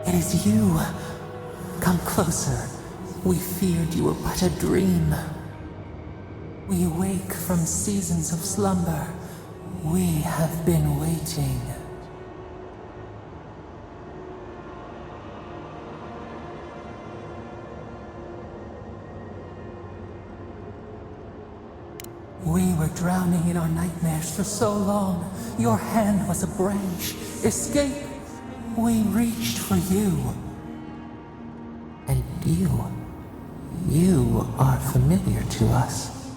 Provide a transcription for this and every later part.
It is you. Come closer. We feared you were but a dream. We wake from seasons of slumber. We have been waiting. We were drowning in our nightmares for so long. Your hand was a branch. Escape! We reached for you. And you are familiar to us.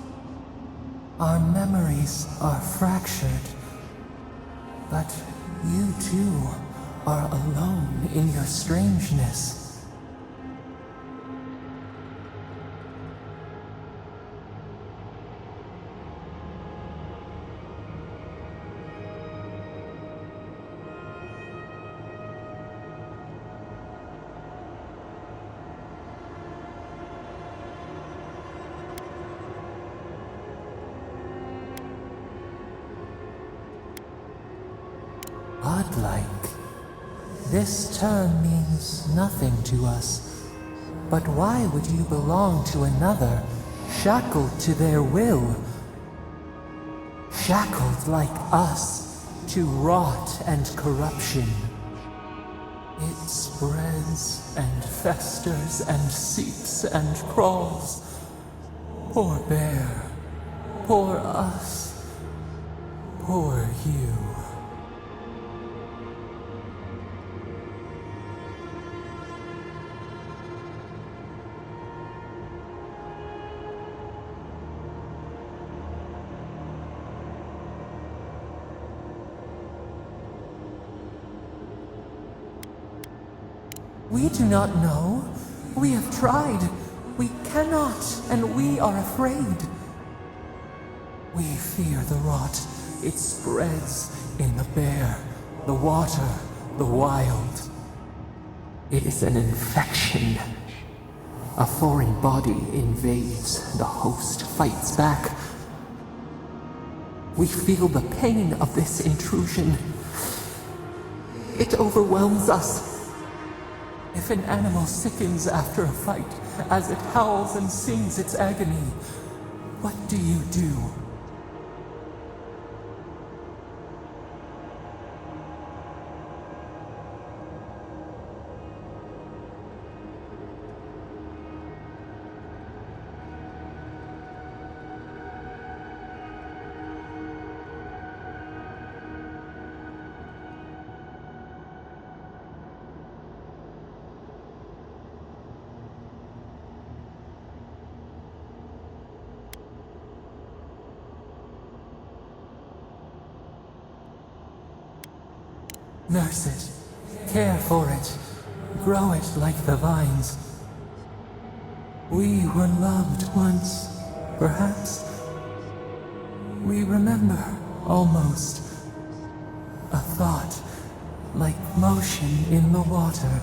Our memories are fractured. But you too are alone in your strangeness. Godlike. This term means nothing to us. But why would you belong to another, shackled to their will? Shackled like us to rot and corruption. It spreads and festers and seeps and crawls. Poor bear. Poor us. Poor you. We do not know. We have tried. We cannot, and we are afraid. We fear the rot. It spreads in the bear, the water, the wild. It is an infection. A foreign body invades. The host fights back. We feel the pain of this intrusion. It overwhelms us. If an animal sickens after a fight, as it howls and sings its agony, what do you do? Nurse it, care for it, grow it like the vines. We were loved once, perhaps. We remember, almost. A thought, like motion in the water.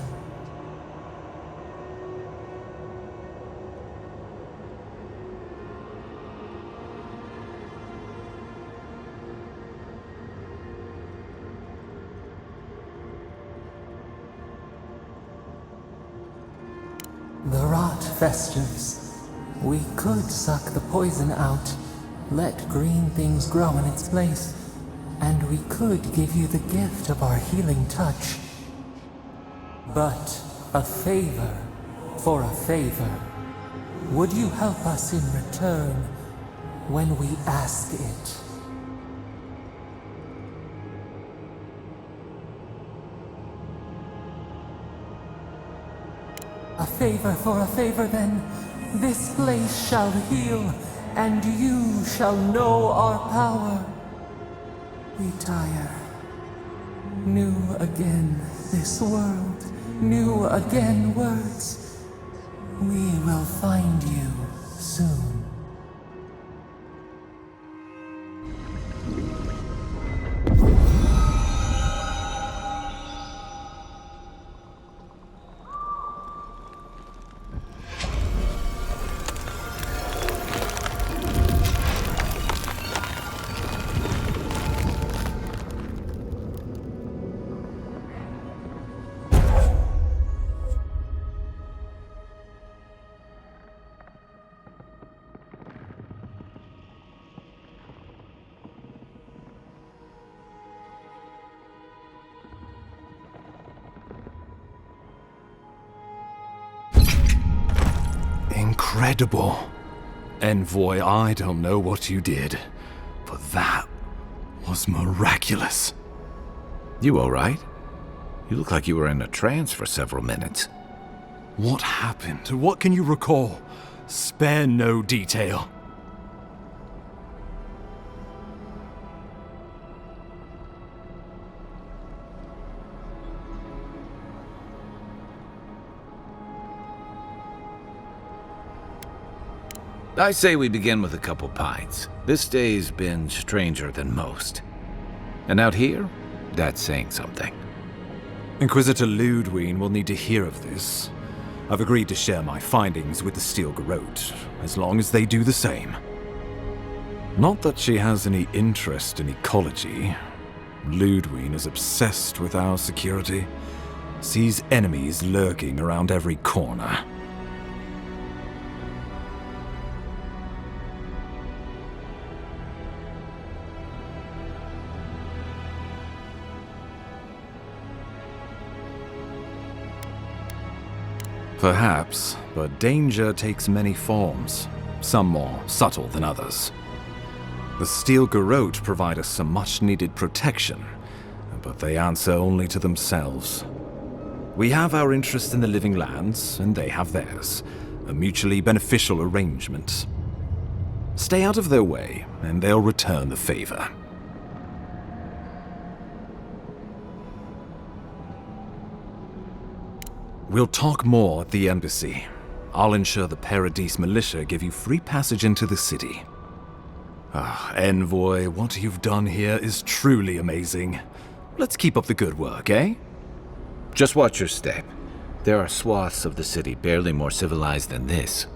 The rot festers. We could suck the poison out, let green things grow in its place, and we could give you the gift of our healing touch. But a favor for a favor. Would you help us in return when we ask it? A favor for a favor, then. This place shall heal, and you shall know our power. We tire. New again this world, new again words. We will find you soon. incredible. Envoy, I don't know what you did, but that was miraculous. You all right? You look like you were in a trance for several minutes. What happened? What can you recall? Spare no detail. I say we begin with a couple pints. This day's been stranger than most. And out here, that's saying something. Inquisitor Ludwig will need to hear of this. I've agreed to share my findings with the Steel Garrote, as long as they do the same. Not that she has any interest in ecology. Ludwig is obsessed with our security, sees enemies lurking around every corner. Perhaps, but danger takes many forms, some more subtle than others. The Steel Garrote provide us some much-needed protection, but they answer only to themselves. We have our interest in the living lands, and they have theirs, a mutually beneficial arrangement. Stay out of their way, and they'll return the favor. We'll talk more at the embassy. I'll ensure the Paradise militia give you free passage into the city. Envoy, what you've done here is truly amazing. Let's keep up the good work, eh? Just watch your step. There are swaths of the city barely more civilized than this.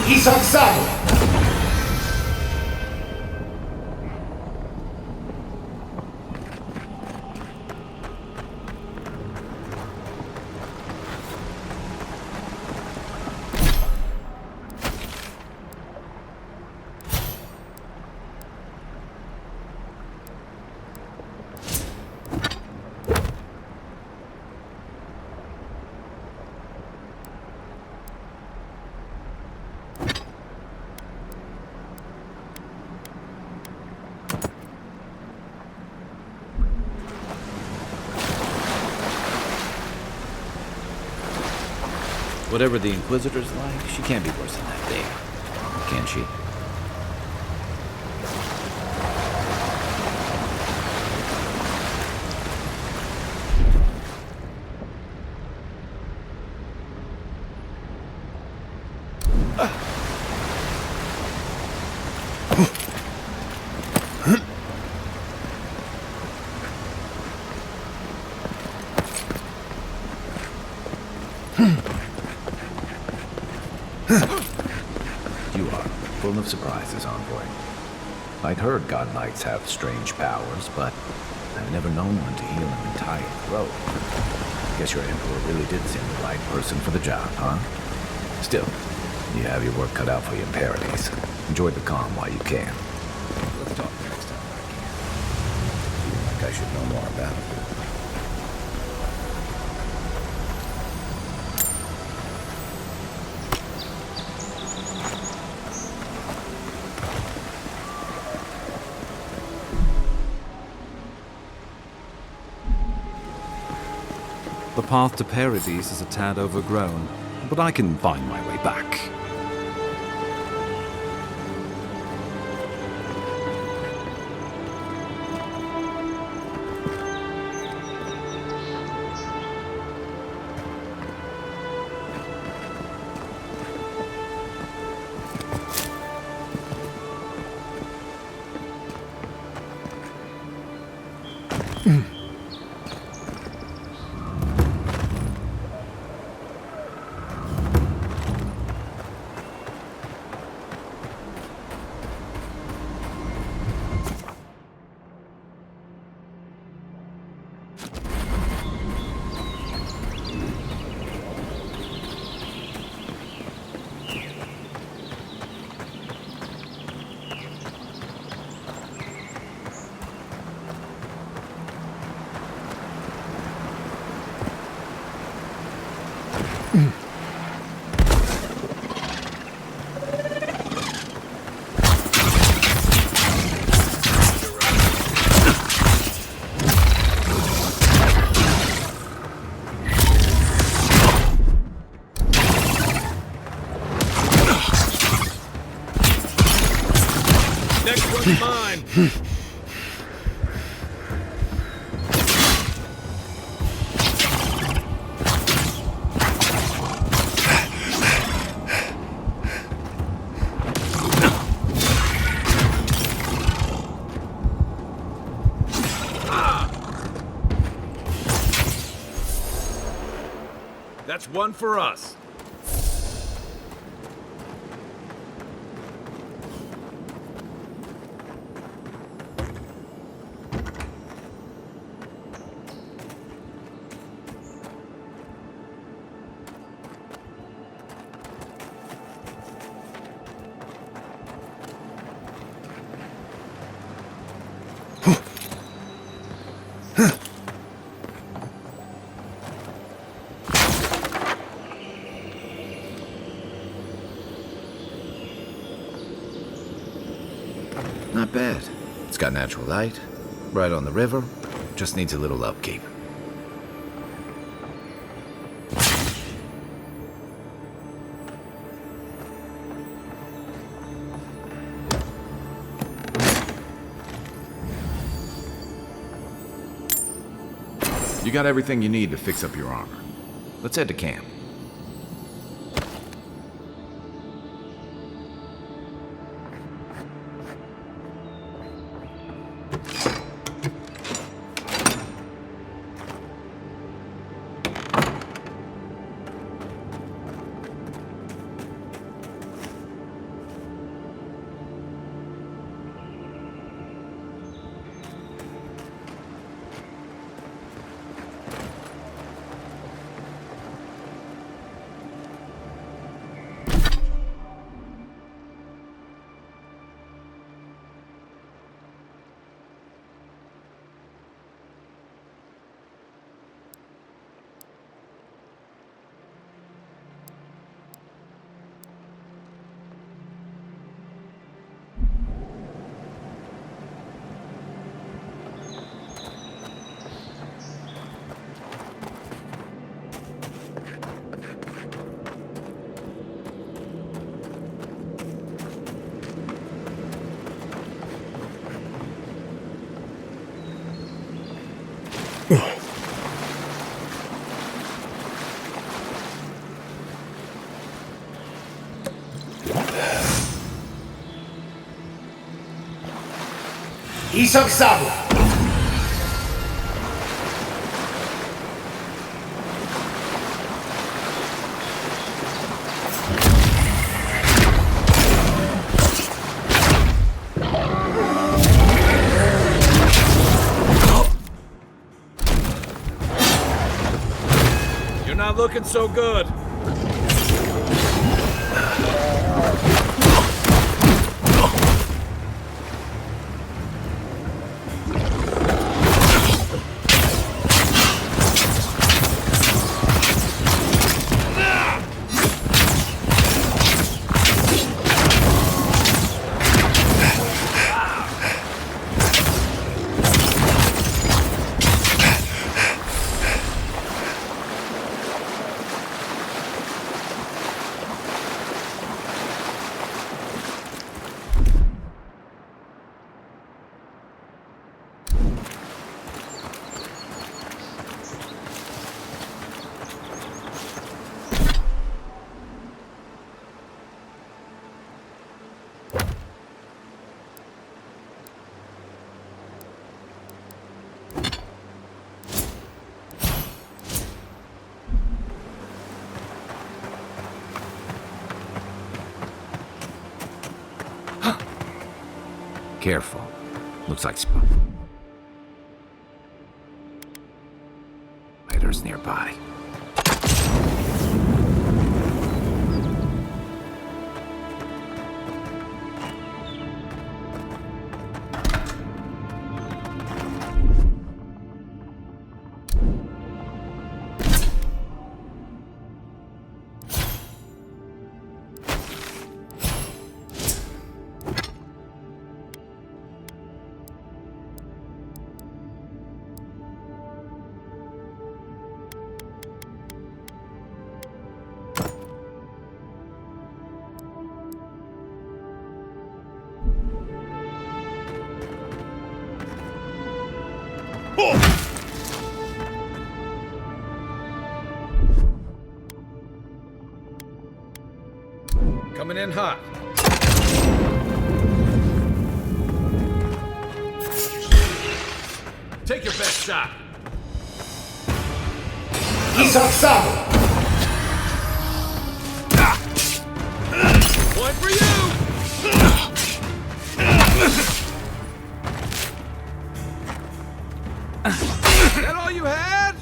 He's outside! Whatever the Inquisitor's like, she can't be worse than that thing, can she? of surprises, Envoy. I'd heard God Knights have strange powers, but I've never known one to heal an entire throat. Guess your Emperor really did send the right person for the job, huh? Still, you have your work cut out for you in Paradise. Enjoy the calm while you can. Let's talk next time I can. Feel like I should know more about it. The path to Paradise is a tad overgrown, but I can find my way back. Next one's mine! That's one for us. Not bad. It's got natural light, right on the river, just needs a little upkeep. You got everything you need to fix up your armor. Let's head to camp. Isok Sabu. not looking so good. Careful. Looks like spiders nearby. Coming in hot. Take your best shot. Insaxável! One for you! Is that all you had?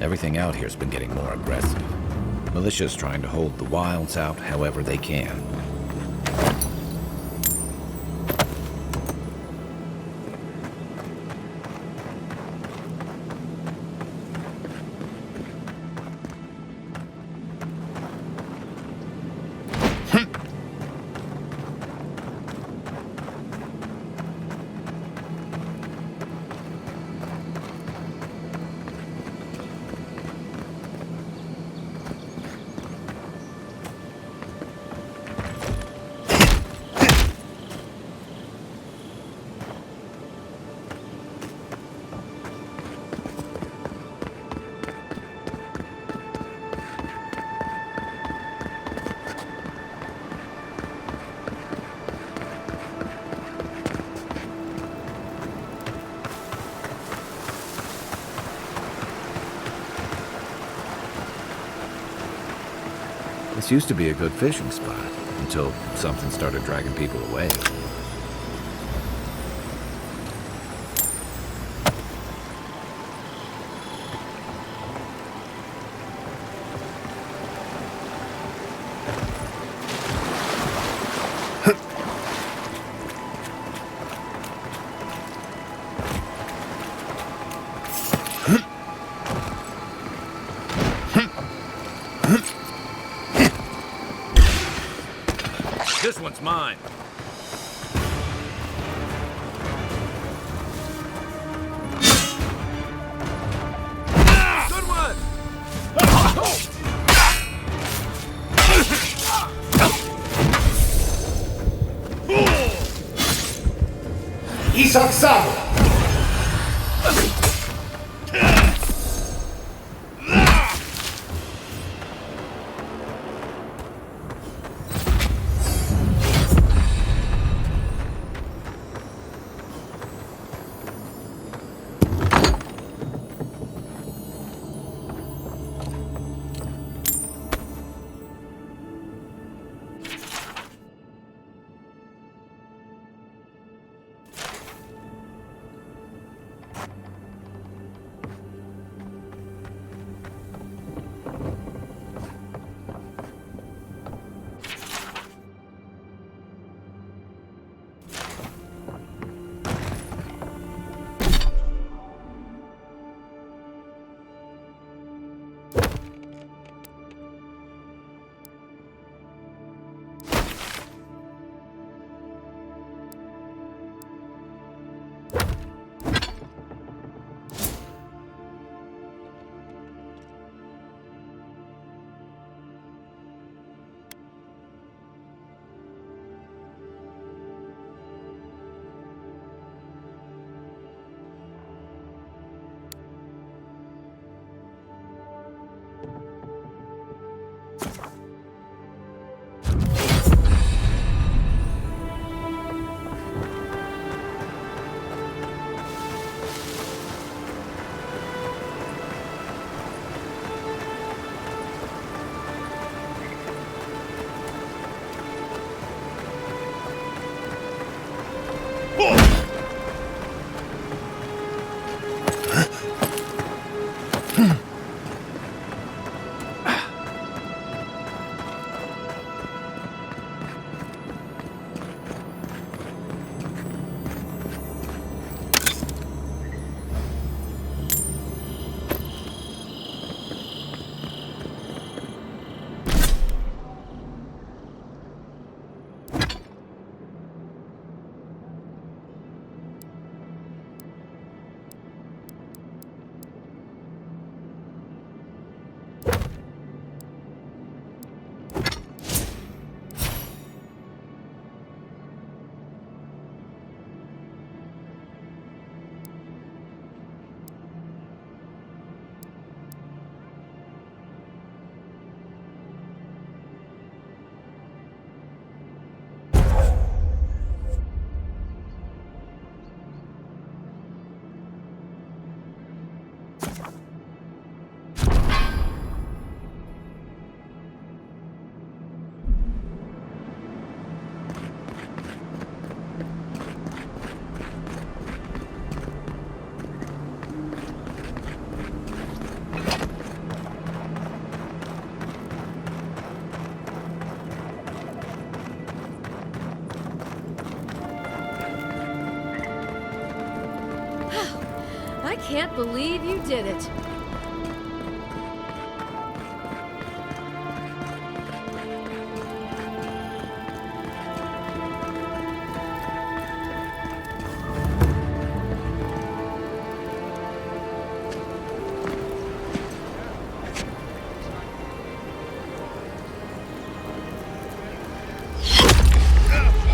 Everything out here's been getting more aggressive. Militia's trying to hold the wilds out however they can. This used to be a good fishing spot, until something started dragging people away. This one's mine. Good one! Isaksado! I can't believe you did it.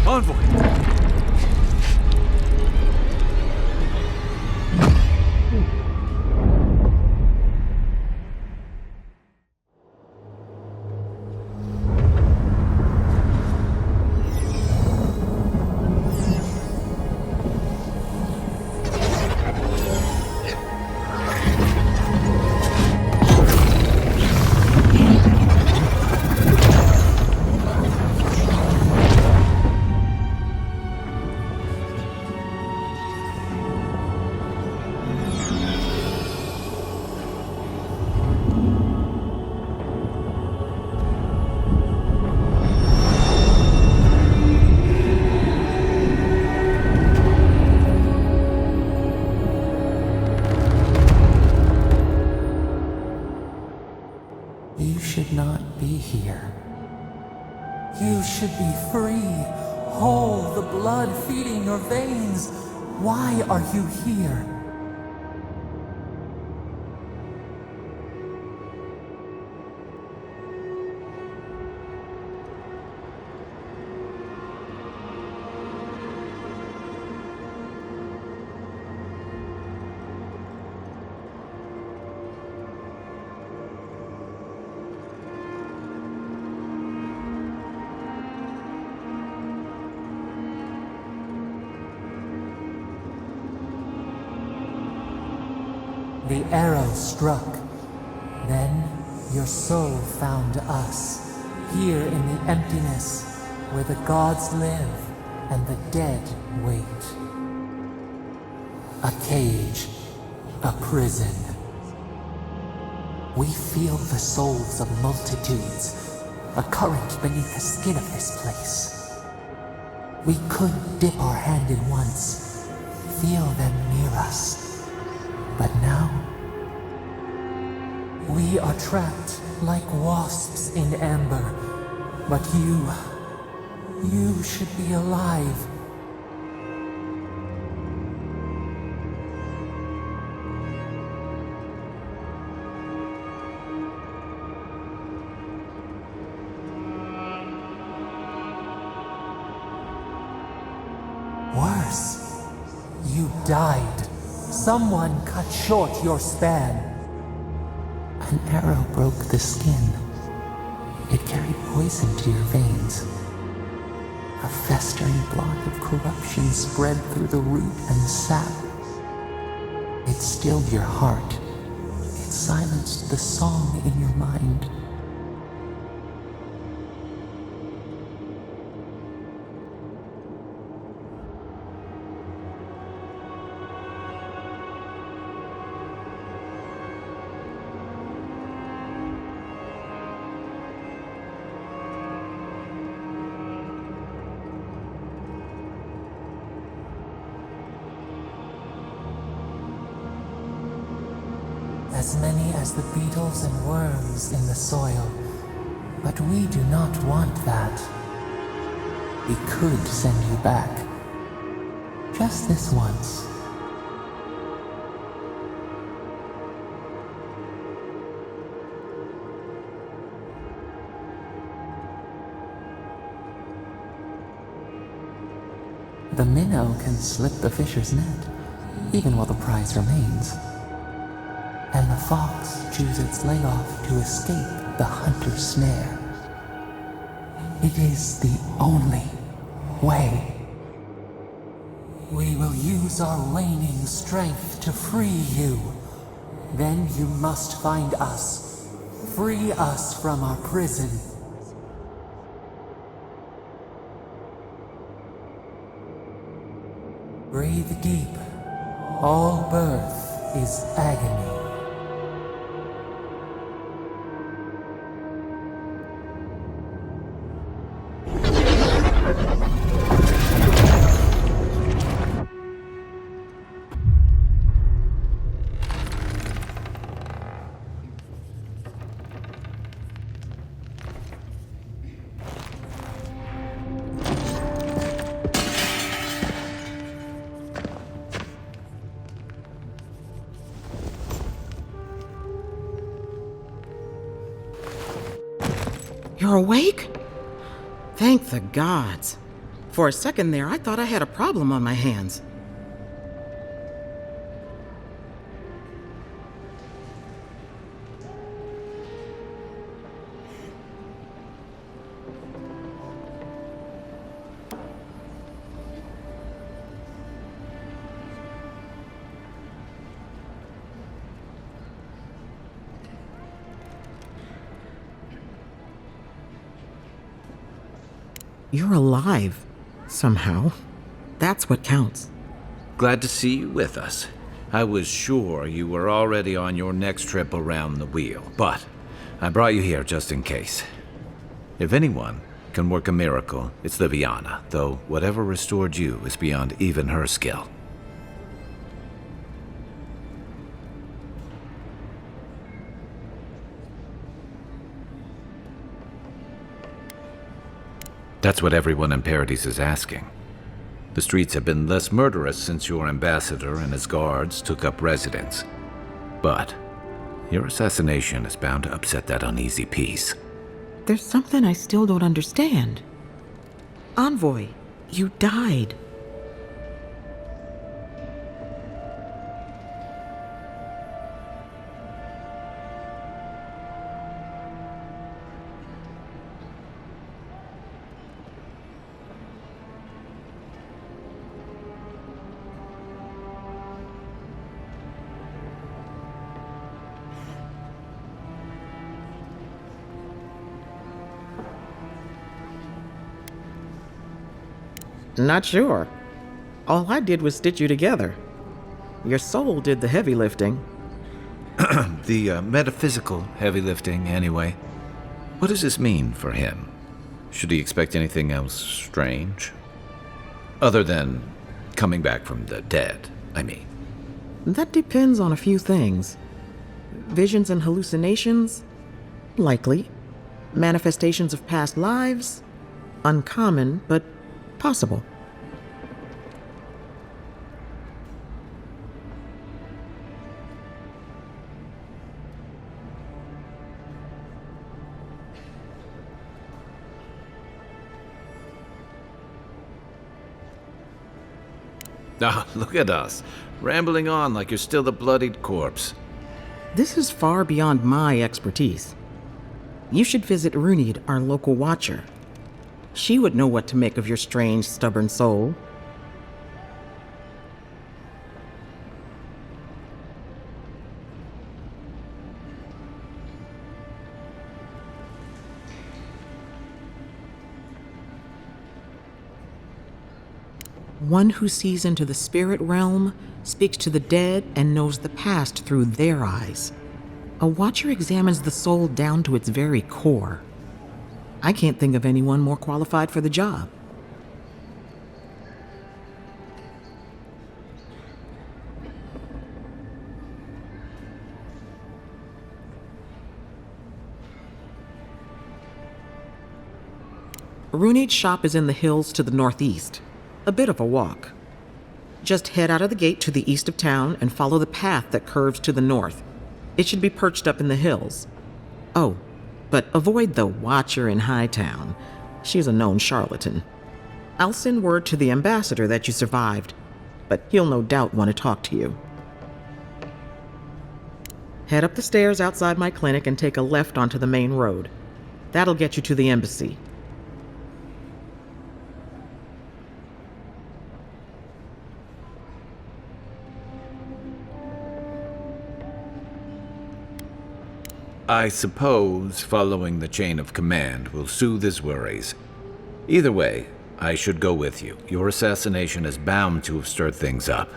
Envoy! You should not be here. You should be free, whole, the blood feeding your veins. Why are you here? The arrow struck. Then your soul found us, here in the emptiness, where the gods live and the dead wait. A cage, a prison. We feel the souls of multitudes, a current beneath the skin of this place. We could dip our hand in once, feel them near us. But now, we are trapped like wasps in amber. But you should be alive. Worse, you died. Someone cut short your span. An arrow broke the skin. It carried poison to your veins. A festering blot of corruption spread through the root and sap. It stilled your heart. It silenced the song in your mind. As many as the beetles and worms in the soil. But we do not want that. We could send you back. Just this once. The minnow can slip the fisher's net, even while the prize remains. And the fox chews its leg off to escape the hunter's snare. It is the only way. We will use our waning strength to free you. Then you must find us. Free us from our prison. Breathe deep. All birth is agony. You're awake? Thank the gods. For a second there, I thought I had a problem on my hands. You're alive, somehow. That's what counts. Glad to see you with us. I was sure you were already on your next trip around the wheel, but I brought you here just in case. If anyone can work a miracle, it's Liviana, though whatever restored you is beyond even her skill. That's what everyone in Paradise is asking. The streets have been less murderous since your ambassador and his guards took up residence. But your assassination is bound to upset that uneasy peace. There's something I still don't understand. Envoy, you died. Not sure. All I did was stitch you together. Your soul did the heavy lifting. The metaphysical heavy lifting, anyway. What does this mean for him? Should he expect anything else strange? Other than coming back from the dead, I mean. That depends on a few things. Visions and hallucinations? Likely. Manifestations of past lives? Uncommon, but possible. Ah, look at us, rambling on like you're still a bloodied corpse. This is far beyond my expertise. You should visit Runid, our local watcher. She would know what to make of your strange, stubborn soul. One who sees into the spirit realm, speaks to the dead, and knows the past through their eyes. A watcher examines the soul down to its very core. I can't think of anyone more qualified for the job. Runid's shop is in the hills to the northeast. A bit of a walk. Just head out of the gate to the east of town and follow the path that curves to the north. It should be perched up in the hills. Oh, but avoid the Watcher in Hightown. She's a known charlatan. I'll send word to the ambassador that you survived, but he'll no doubt want to talk to you. Head up the stairs outside my clinic and take a left onto the main road. That'll get you to the embassy. I suppose following the chain of command will soothe his worries. Either way, I should go with you. Your assassination is bound to have stirred things up.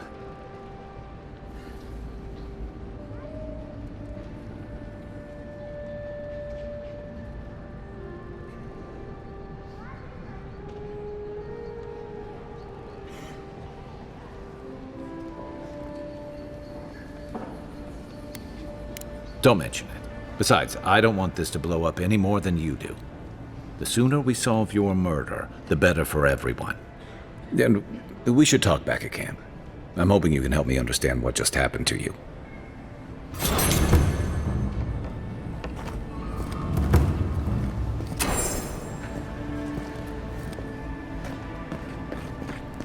Don't mention it. Besides, I don't want this to blow up any more than you do. The sooner we solve your murder, the better for everyone. And we should talk back at camp. I'm hoping you can help me understand what just happened to you.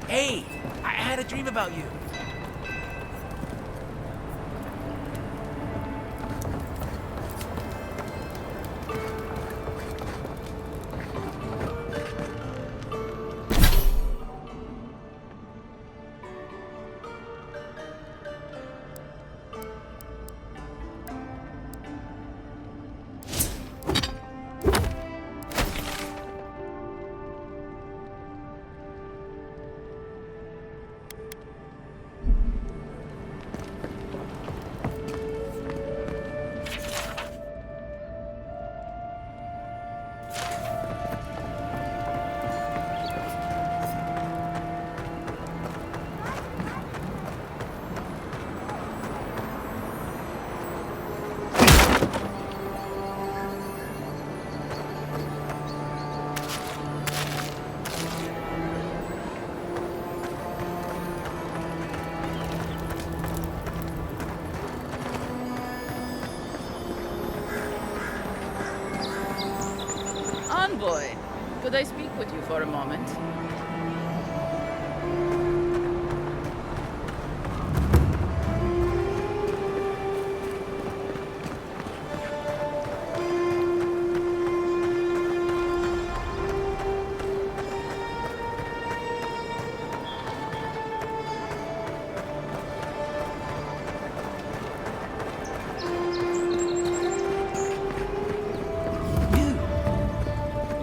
Hey, I had a dream about you. convoy. Could I speak with you for a moment?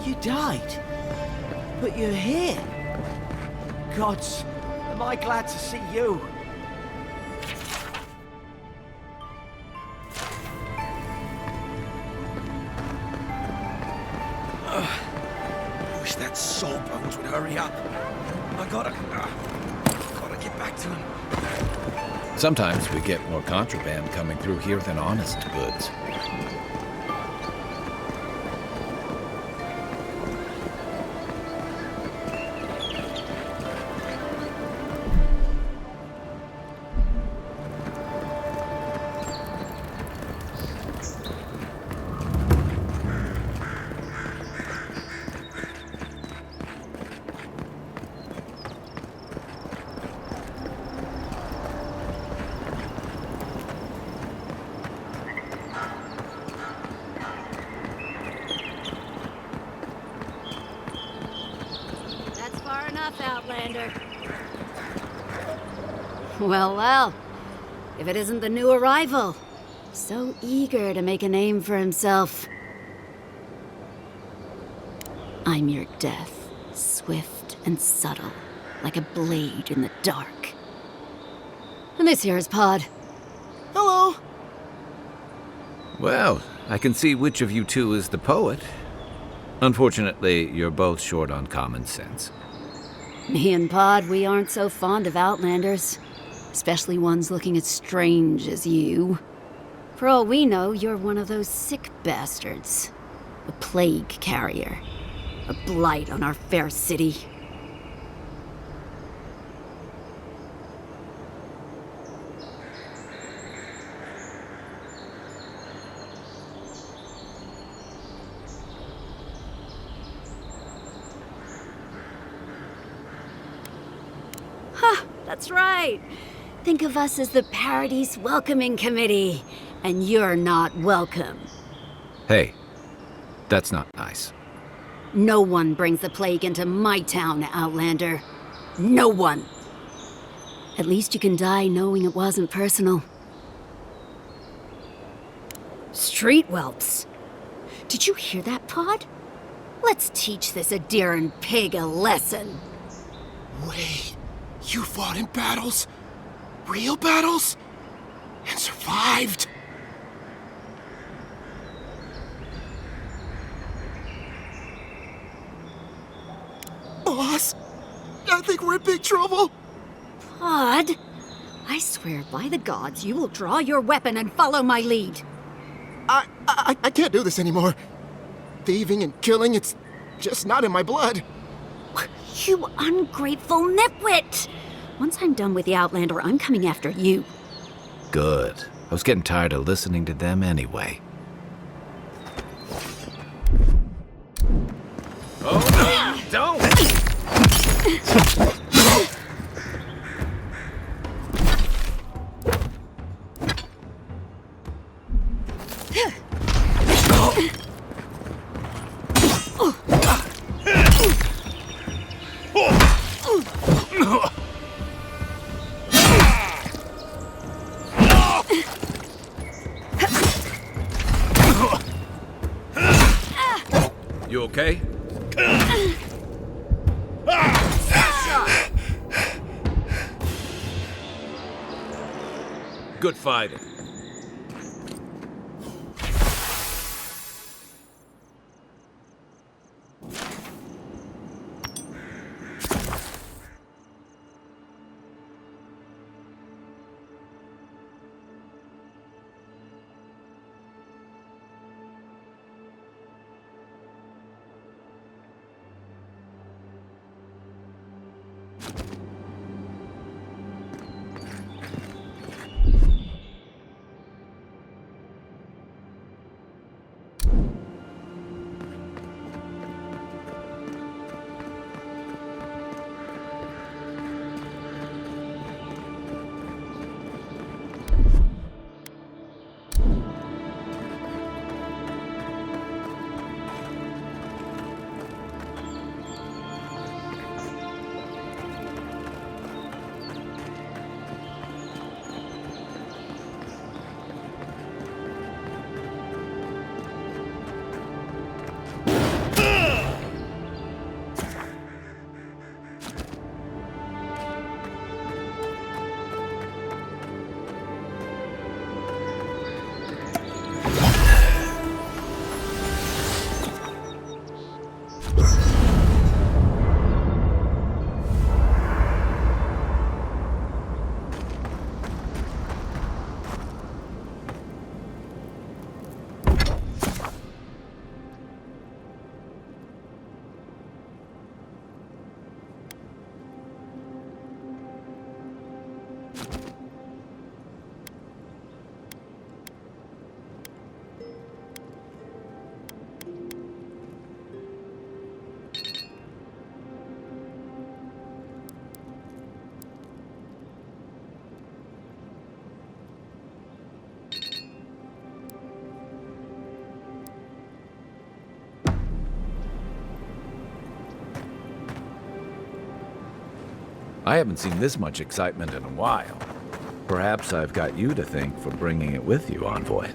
You died. But you're here. Gods, am I glad to see you. I wish that Sawbones would hurry up. I gotta get back to him. Sometimes we get more contraband coming through here than honest goods. That's far enough, Outlander. Well, well. If it isn't the new arrival. So eager to make a name for himself. I'm your death, swift and subtle, like a blade in the dark. And this here is Pod. Hello. Well, I can see which of you two is the poet. Unfortunately, you're both short on common sense. Me and Pod, we aren't so fond of Outlanders. Especially ones looking as strange as you. For all we know, you're one of those sick bastards. A plague carrier. A blight on our fair city. Ha! That's right. Think of us as the Paradise Welcoming Committee. And you're not welcome. Hey, that's not nice. No one brings the plague into my town, Outlander. No one. At least you can die knowing it wasn't personal. Street whelps. Did you hear that, Pod? Let's teach this Adiran pig a lesson. Wait, you fought in battles? Real battles? And survived? Boss, I think we're in big trouble. Pod, I swear by the gods you will draw your weapon and follow my lead. I can't do this anymore. Thieving and killing, it's just not in my blood. You ungrateful nitwit! Once I'm done with the Outlander, I'm coming after you. Good. I was getting tired of listening to them anyway. Oh, don't! You okay? Good fighting. I haven't seen this much excitement in a while. Perhaps I've got you to thank for bringing it with you, Envoy.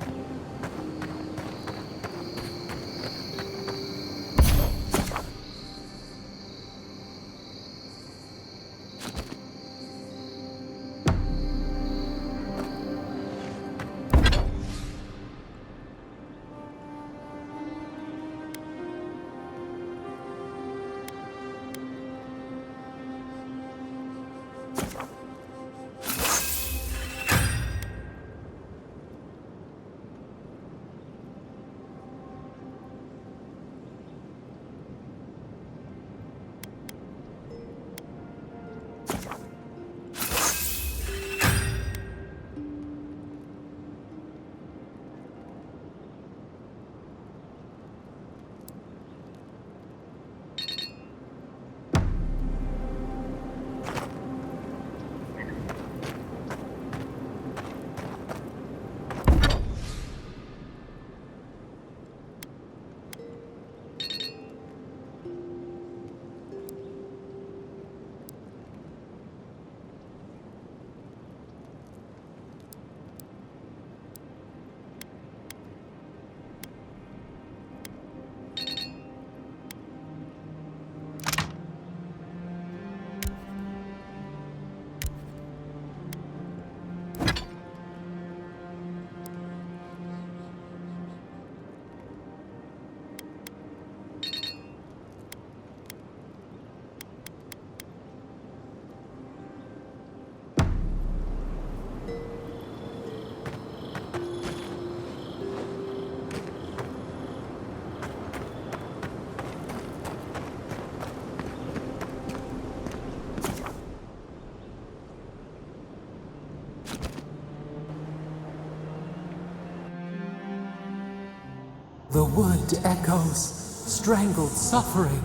The wood echoes, strangled suffering.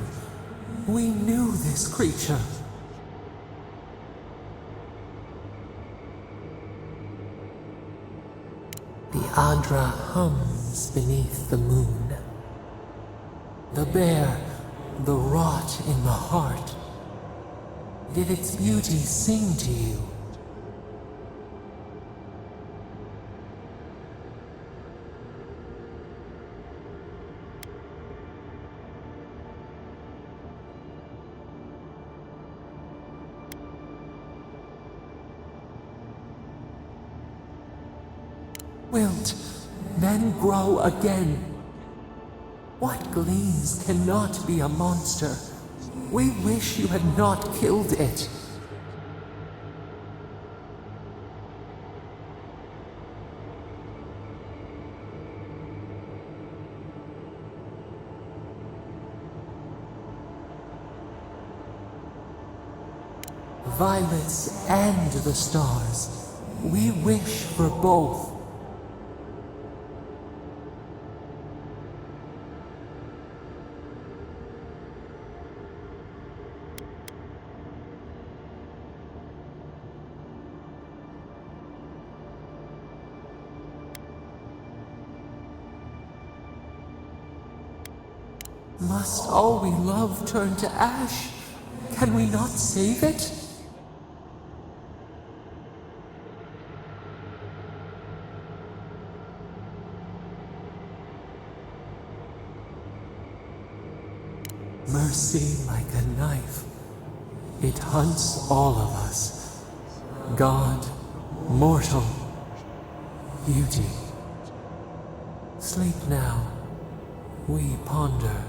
We knew this creature. The Adra hums beneath the moon. The bear, the rot in the heart. Did its beauty sing to you? Wilt men grow again? What gleams cannot be a monster? We wish you had not killed it. Violets and the stars. We wish for both. Must all we love turn to ash? Can we not save it? Mercy like a knife. It hunts all of us. God, mortal, beauty. Sleep now. We ponder.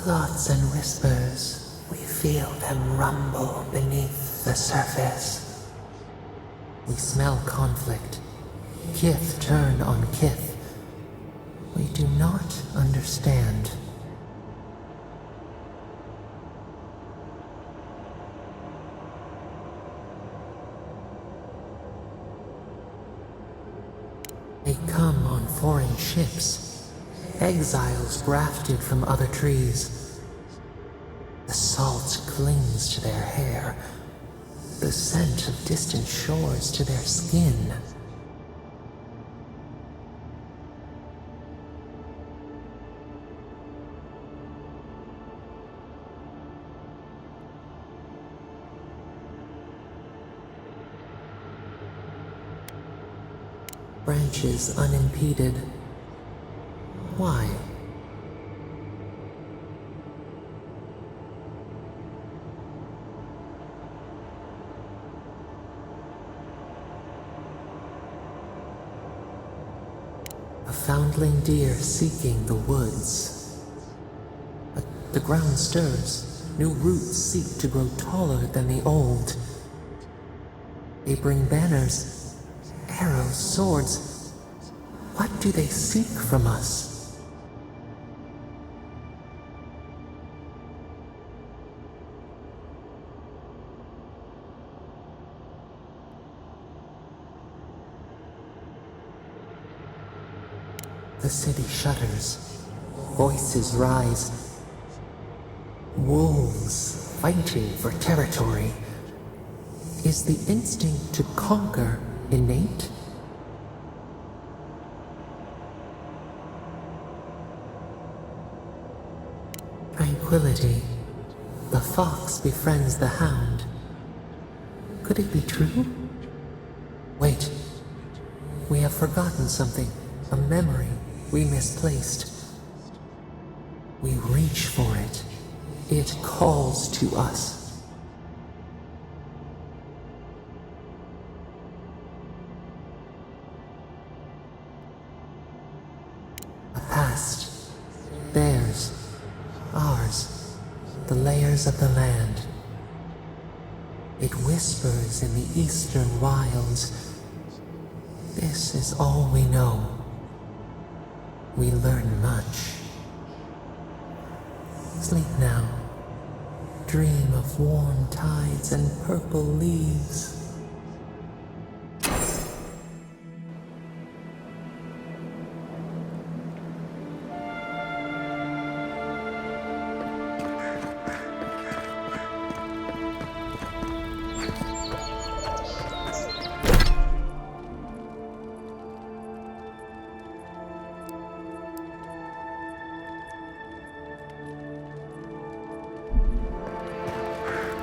Thoughts and whispers, we feel them rumble beneath the surface. We smell conflict. Kith turn on kith. We do not understand. They come on foreign ships, exiles grafted from other trees. The salt clings to their hair, the scent of distant shores to their skin. Branches unimpeded. Why? A foundling deer seeking the woods. The ground stirs. New roots seek to grow taller than the old. They bring banners. Arrows, swords. What do they seek from us? The city shudders. Voices rise. Wolves fighting for territory. Is the instinct to conquer innate? Tranquility. The fox befriends the hound. Could it be true? Wait. We have forgotten something. A memory we misplaced. We reach for it. It calls to us. Past, theirs, ours, the layers of the land. It whispers in the eastern wilds. This is all we know. We learn much. Sleep now. Dream of warm tides and purple leaves.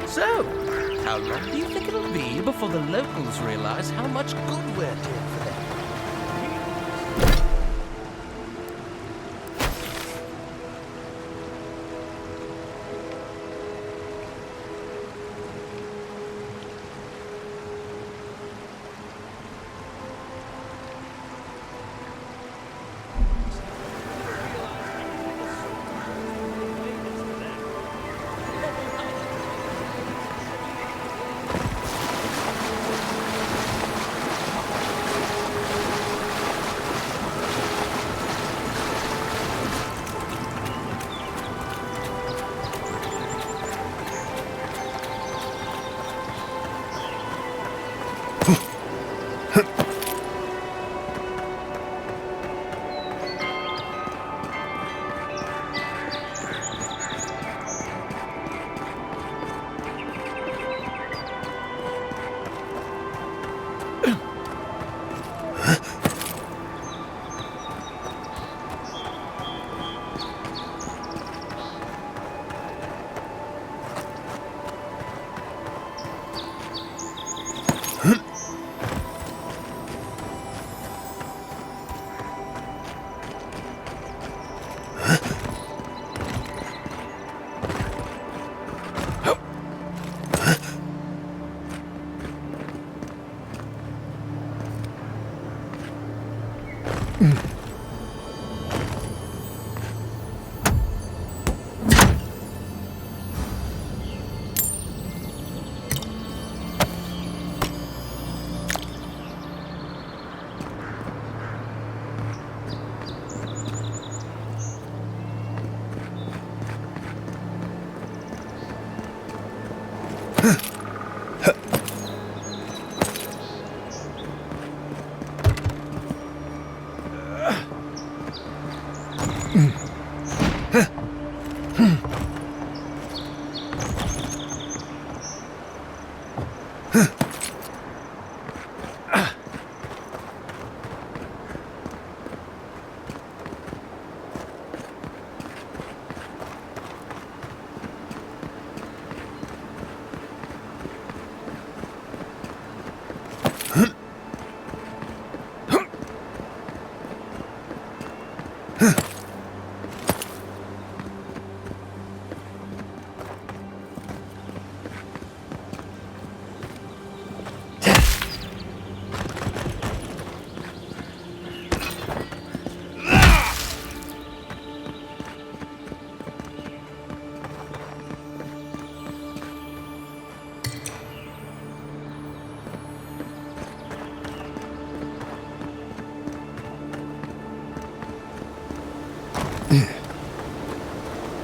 So, how long do you think it'll be before the locals realize how much good we're doing for them?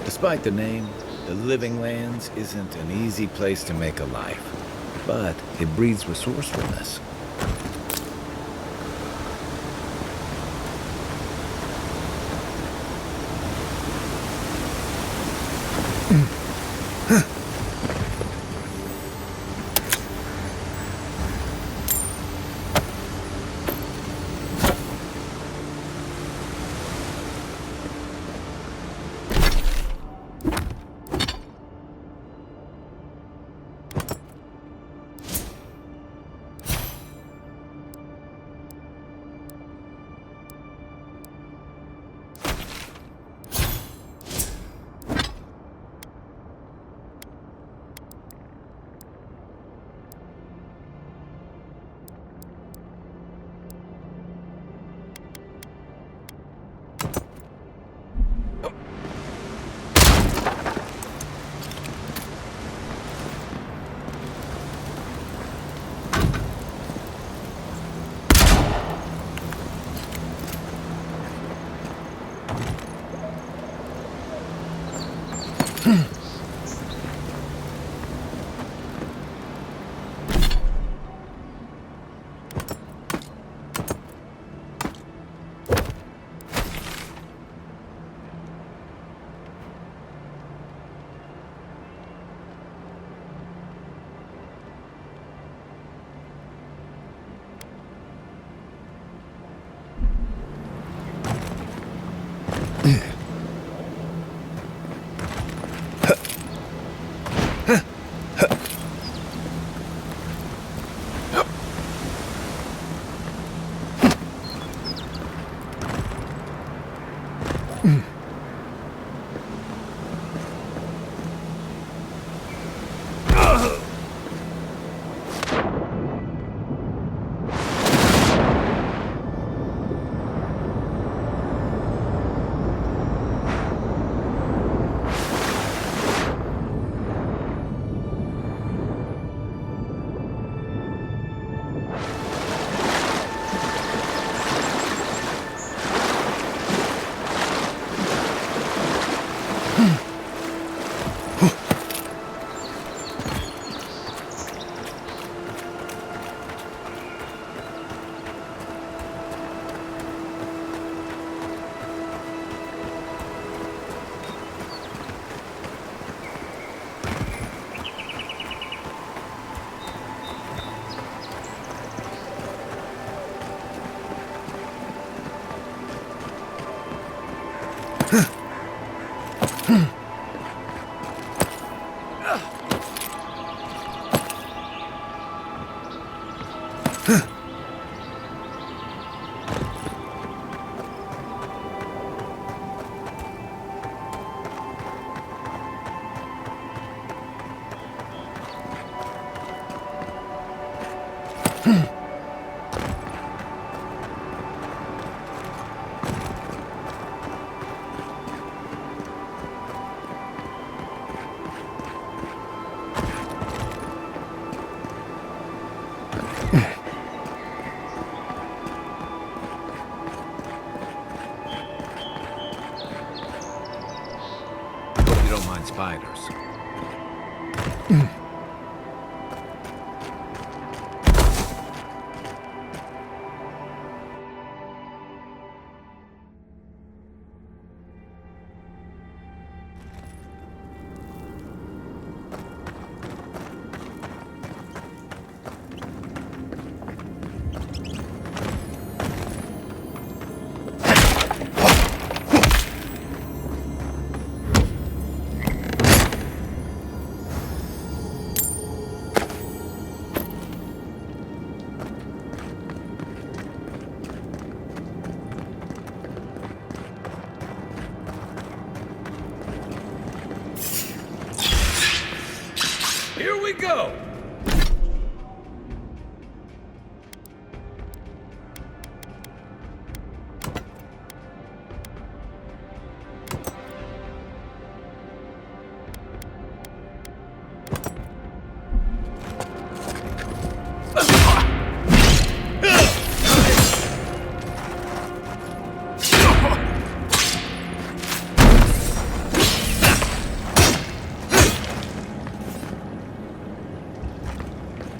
Despite the name, the Living Lands isn't an easy place to make a life, but it breeds resourcefulness. Hope you don't mind spiders. we go!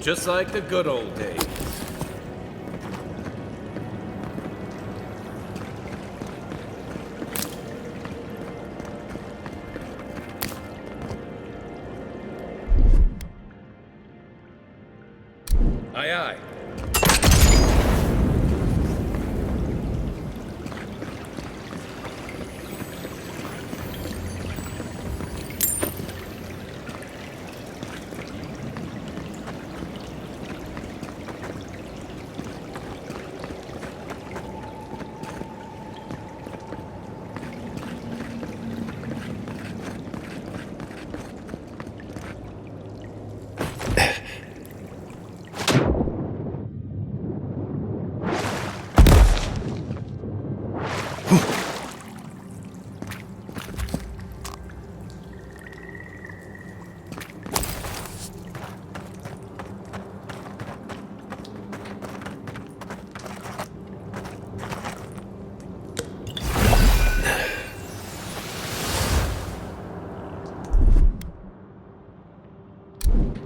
Just like the good old days. Aye, aye.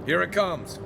Here it comes.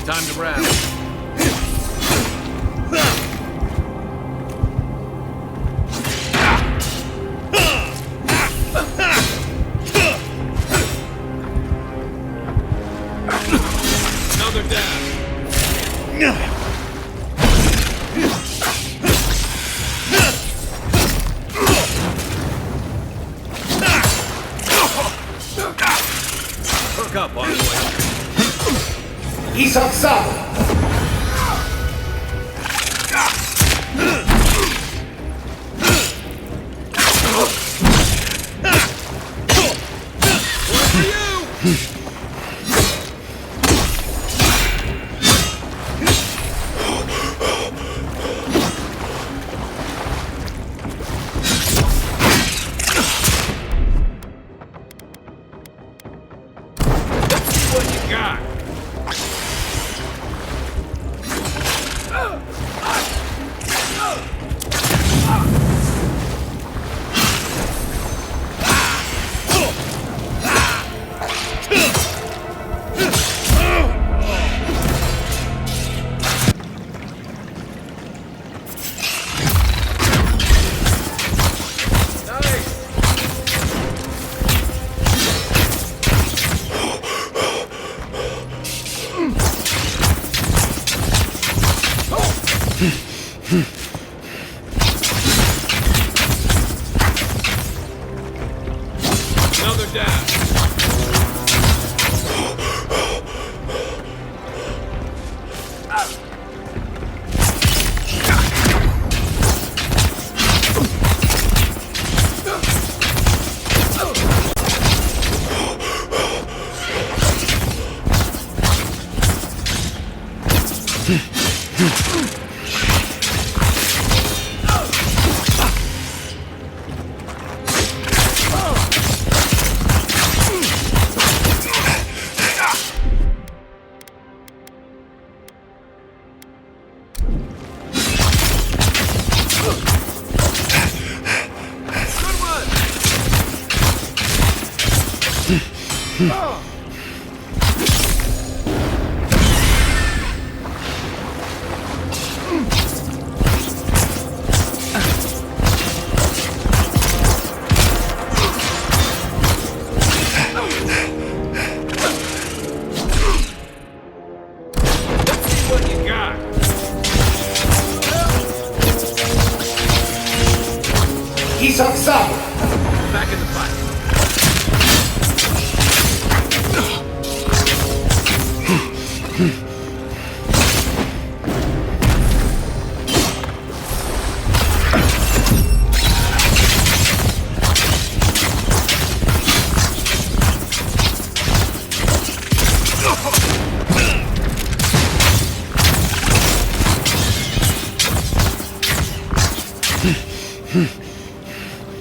Time to wrap. Another down. Hook up, Envoy. What you got? Another down. He's outside! Back in the fight.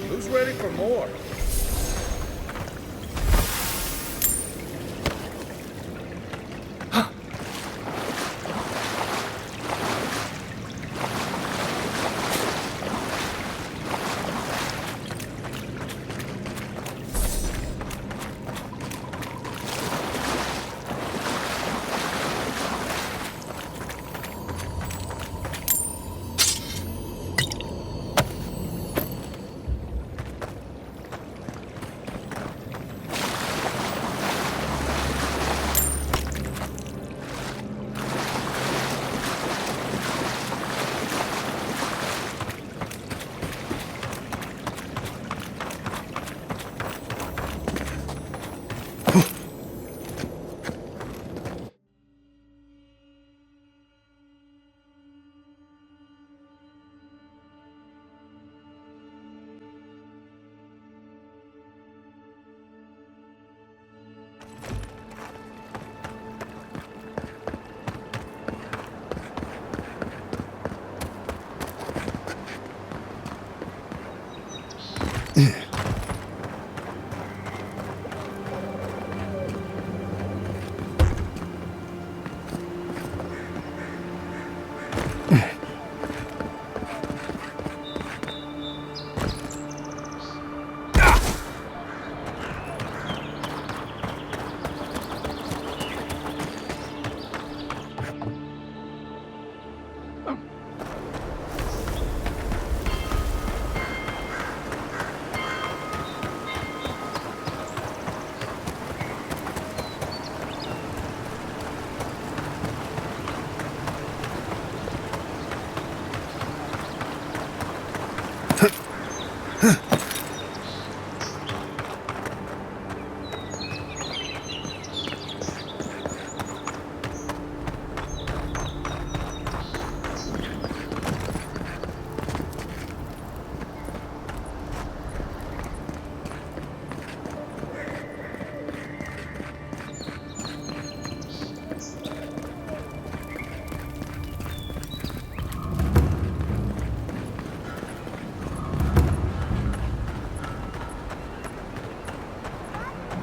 Who's ready for more?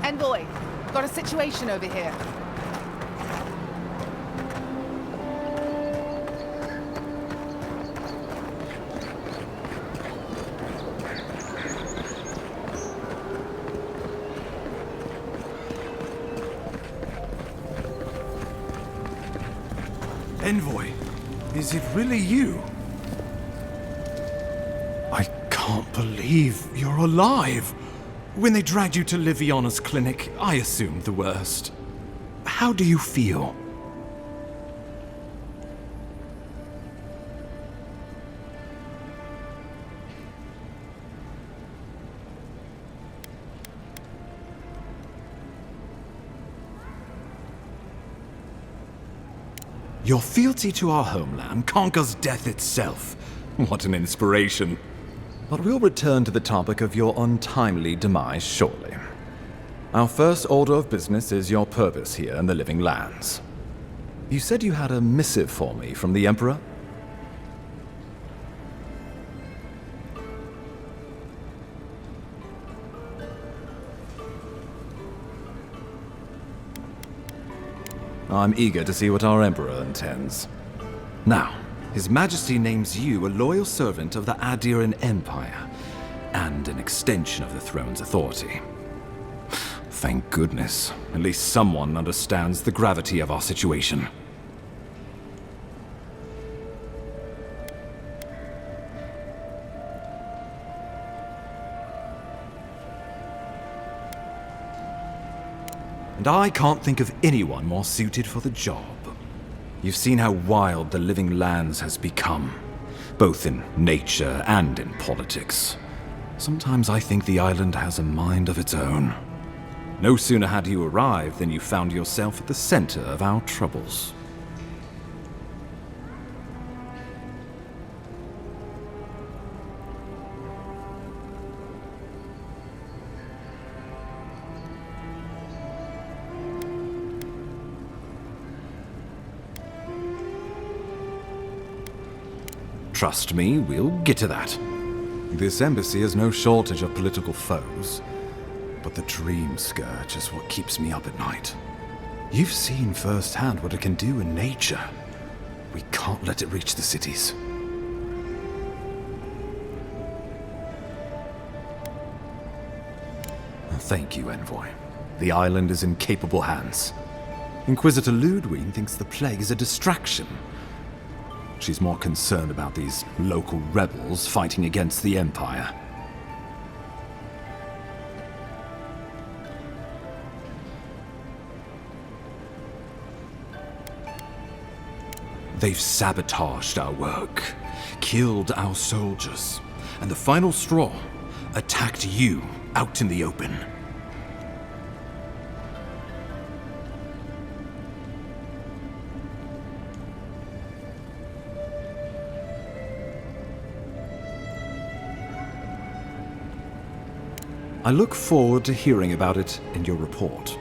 Envoy, got a situation over here. Envoy, is it really you? I can't believe you're alive. When they dragged you to Liviana's clinic, I assumed the worst. How do you feel? Your fealty to our homeland conquers death itself. What an inspiration. But we'll return to the topic of your untimely demise shortly. Our first order of business is your purpose here in the Living Lands. You said you had a missive for me from the Emperor? I'm eager to see what our Emperor intends. Now, His Majesty names you a loyal servant of the Adiran Empire, and an extension of the throne's authority. Thank goodness. At least someone understands the gravity of our situation. And I can't think of anyone more suited for the job. You've seen how wild the Living Lands has become, both in nature and in politics. Sometimes I think the island has a mind of its own. No sooner had you arrived than you found yourself at the center of our troubles. Trust me, we'll get to that. This embassy has no shortage of political foes, but the dream scourge is what keeps me up at night. You've seen firsthand what it can do in nature. We can't let it reach the cities. Thank you, Envoy. The island is in capable hands. Inquisitor Ludwig thinks the plague is a distraction. She's more concerned about these local rebels fighting against the Empire. They've sabotaged our work, killed our soldiers, and the final straw, attacked you out in the open. I look forward to hearing about it in your report.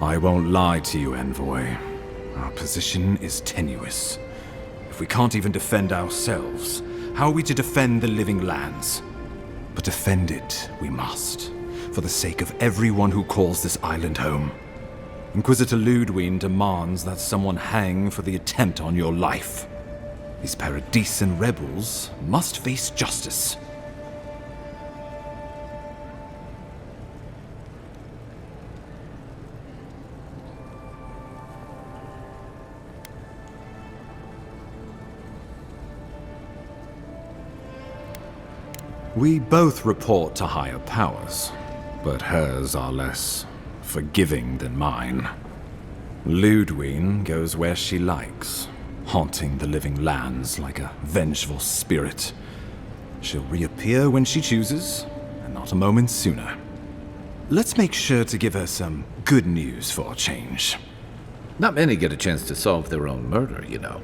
I won't lie to you, Envoy. Our position is tenuous. If we can't even defend ourselves, how are we to defend the living lands? But defend it we must, for the sake of everyone who calls this island home. Inquisitor Ludwig demands that someone hang for the attempt on your life. These Paradisian rebels must face justice. We both report to higher powers, but hers are less forgiving than mine. Ludwig goes where she likes, haunting the living lands like a vengeful spirit. She'll reappear when she chooses, and not a moment sooner. Let's make sure to give her some good news for a change. Not many get a chance to solve their own murder, you know.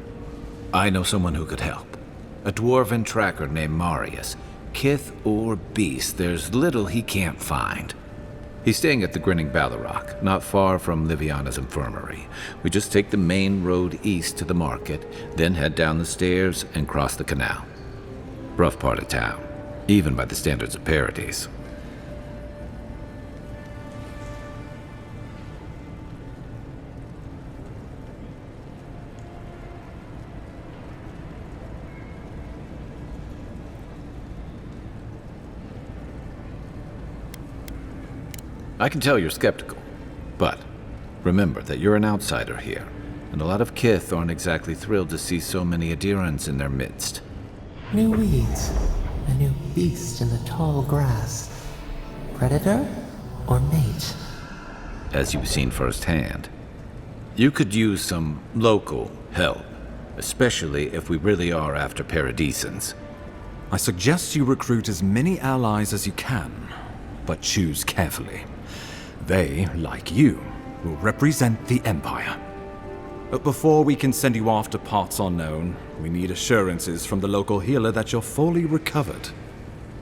I know someone who could help. A dwarven tracker named Marius. Kith or beast, there's little he can't find. He's staying at the Grinning Ballarrock, not far from Liviana's infirmary. We just take the main road east to the market, then head down the stairs and cross the canal. Rough part of town, even by the standards of Paradise. I can tell you're skeptical, but remember that you're an outsider here, and a lot of Kith aren't exactly thrilled to see so many adherents in their midst. New weeds, a new beast in the tall grass. Predator or mate? As you've seen firsthand. You could use some local help, especially if we really are after Paradisans. I suggest you recruit as many allies as you can, but choose carefully. They, like you, will represent the Empire. But before we can send you off to parts unknown, we need assurances from the local healer that you're fully recovered.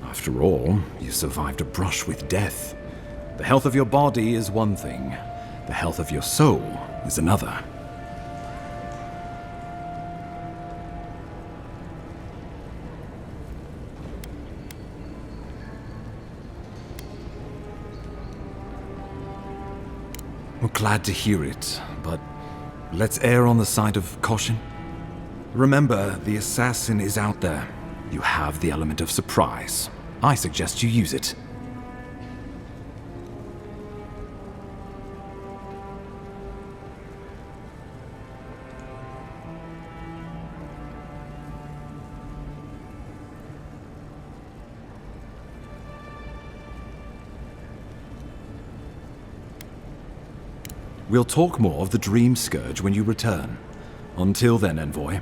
After all, you survived a brush with death. The health of your body is one thing. The health of your soul is another. We're glad to hear it, but let's err on the side of caution. Remember, the assassin is out there. You have the element of surprise. I suggest you use it. We'll talk more of the Dream Scourge when you return. Until then, Envoy.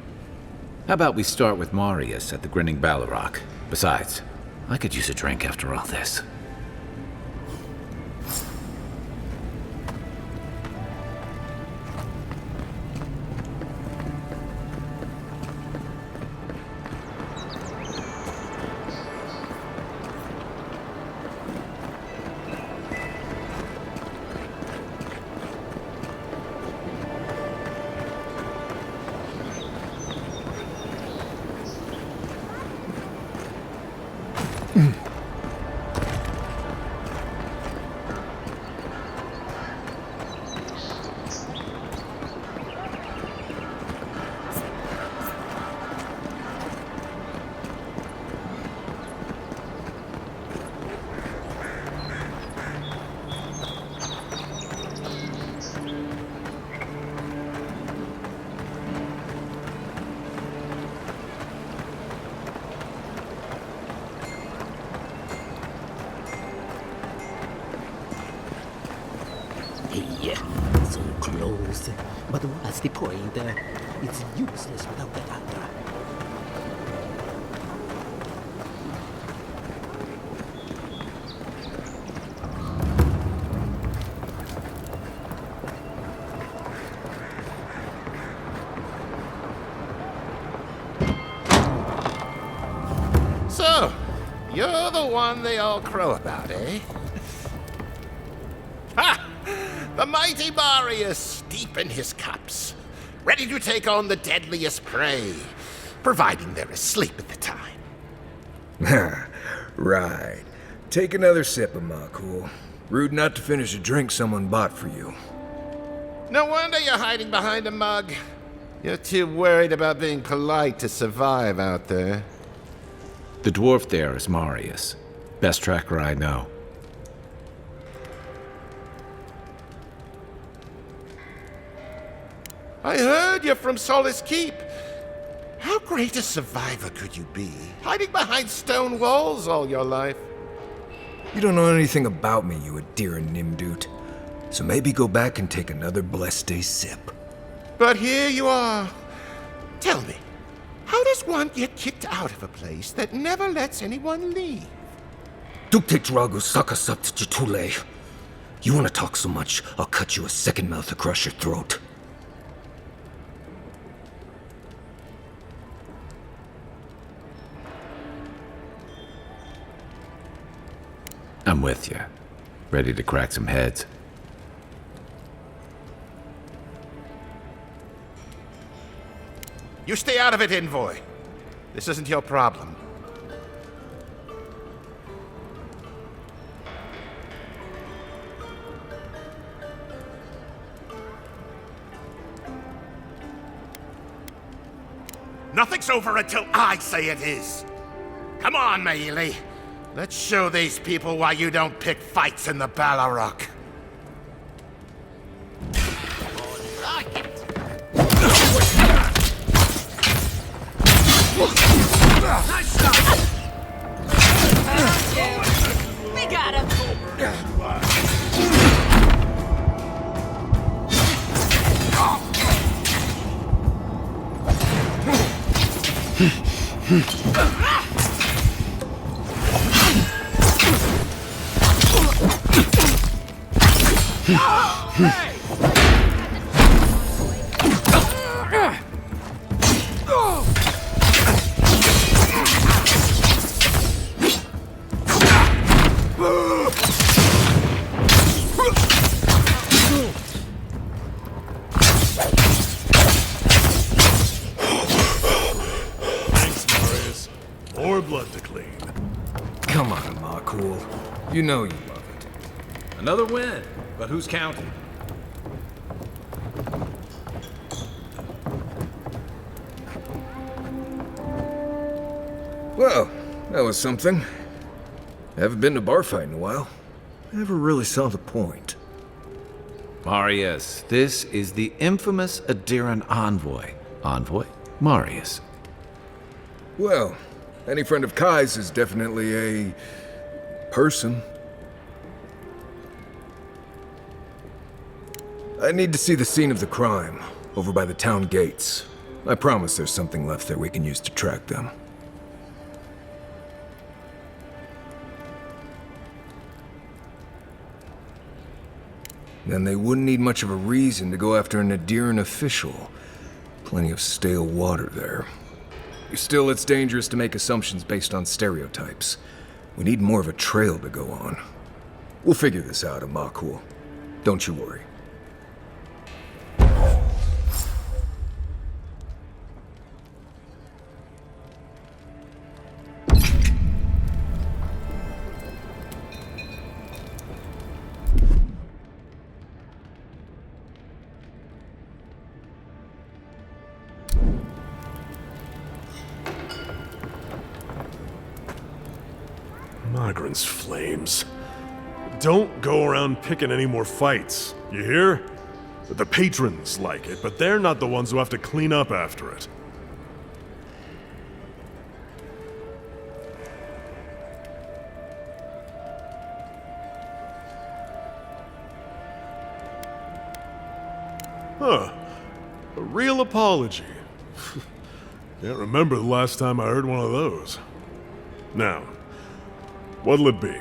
How about we start with Marius at the Grinning Ballarrock? Besides, I could use a drink after all this. Hey, so close. But what's the point? It's useless without that other. So, you're the one they all crow about, eh? Ha! The mighty Marius, deep in his cups, ready to take on the deadliest prey, providing they're asleep at the time. Right. Take another sip of my cool. Rude not to finish a drink someone bought for you. No wonder you're hiding behind a mug. You're too worried about being polite to survive out there. The dwarf there is Marius. Best tracker I know. I heard you're from Solace Keep. How great a survivor could you be, hiding behind stone walls all your life? You don't know anything about me, you Adira Nimdut. So maybe go back and take another blessed day sip. But here you are. Tell me, how does one get kicked out of a place that never lets anyone leave? Duktetrago sakasaptjitule. You want to talk so much, I'll cut you a second mouth across your throat. I'm with you. Ready to crack some heads. You stay out of it, Envoy. This isn't your problem. Nothing's over until I say it is. Come on, Maile. Let's show these people why you don't pick fights in the Ballarok. Nice shot! We got him! More blood to clean. Come on, Marcool. You know you love it. Another win, but who's counting? Well, that was something. Haven't been to bar fight in a while. Never really saw the point. Marius, this is the infamous Adiran envoy. Envoy? Marius. Well, any friend of Kai's is definitely a person. I need to see the scene of the crime, over by the town gates. I promise there's something left there we can use to track them. Then they wouldn't need much of a reason to go after an Nadiran official. Plenty of stale water there. Still, it's dangerous to make assumptions based on stereotypes. We need more of a trail to go on. We'll figure this out, Amakul. Don't you worry. Migrants' flames. Don't go around picking any more fights, you hear? The patrons like it, but they're not the ones who have to clean up after it. Huh. A real apology. Can't remember the last time I heard one of those. Now, what'll it be?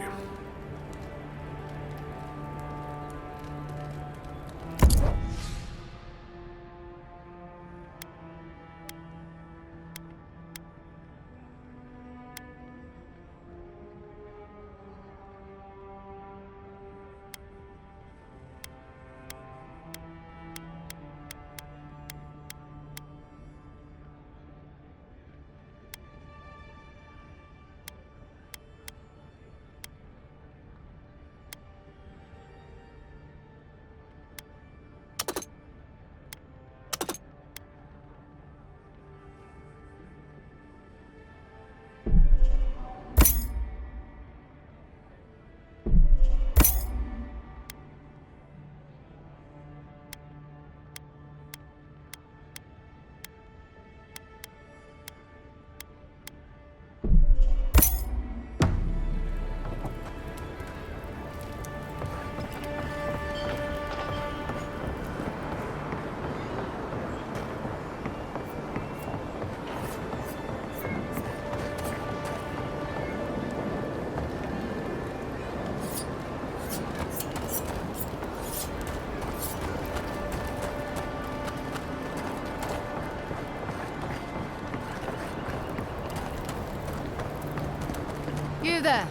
You there!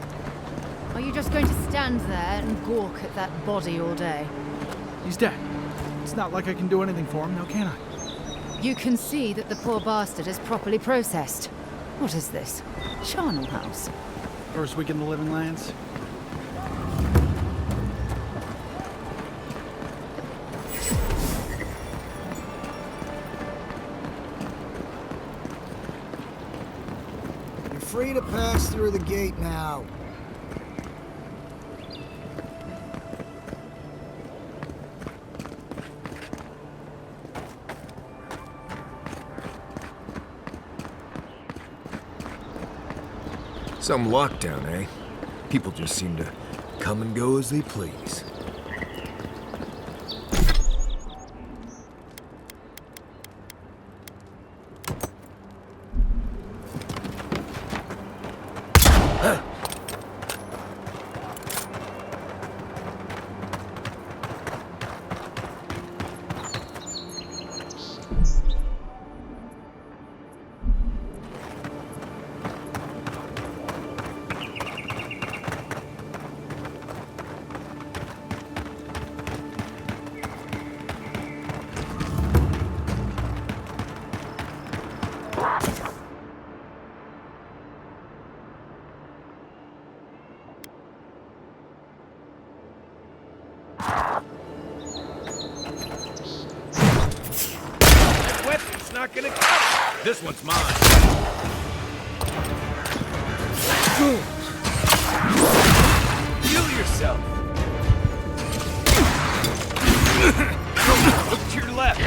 Are you just going to stand there and gawk at that body all day? He's dead. It's not like I can do anything for him, now can I? You can see that the poor bastard is properly processed. What is this? Charnel House? First week in the Living Lands? You're free to pass through the gate now. Some lockdown, eh? People just seem to come and go as they please. Not gonna cut. This one's mine. Heal yourself. Look to your left.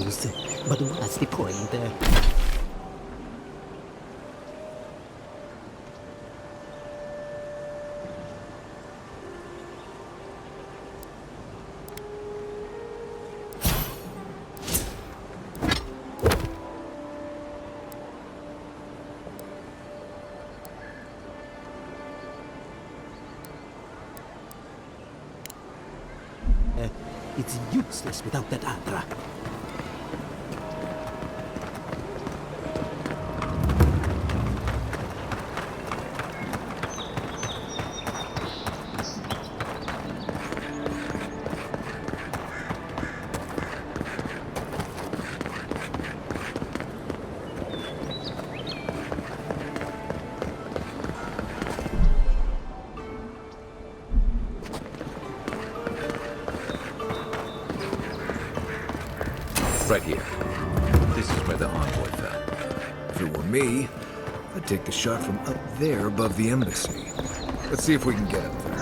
fools. But what's the point? It's useless without that Adra. Right here. This is where the envoy fell. If it were me, I'd take the shot from up there above the embassy. Let's see if we can get up there.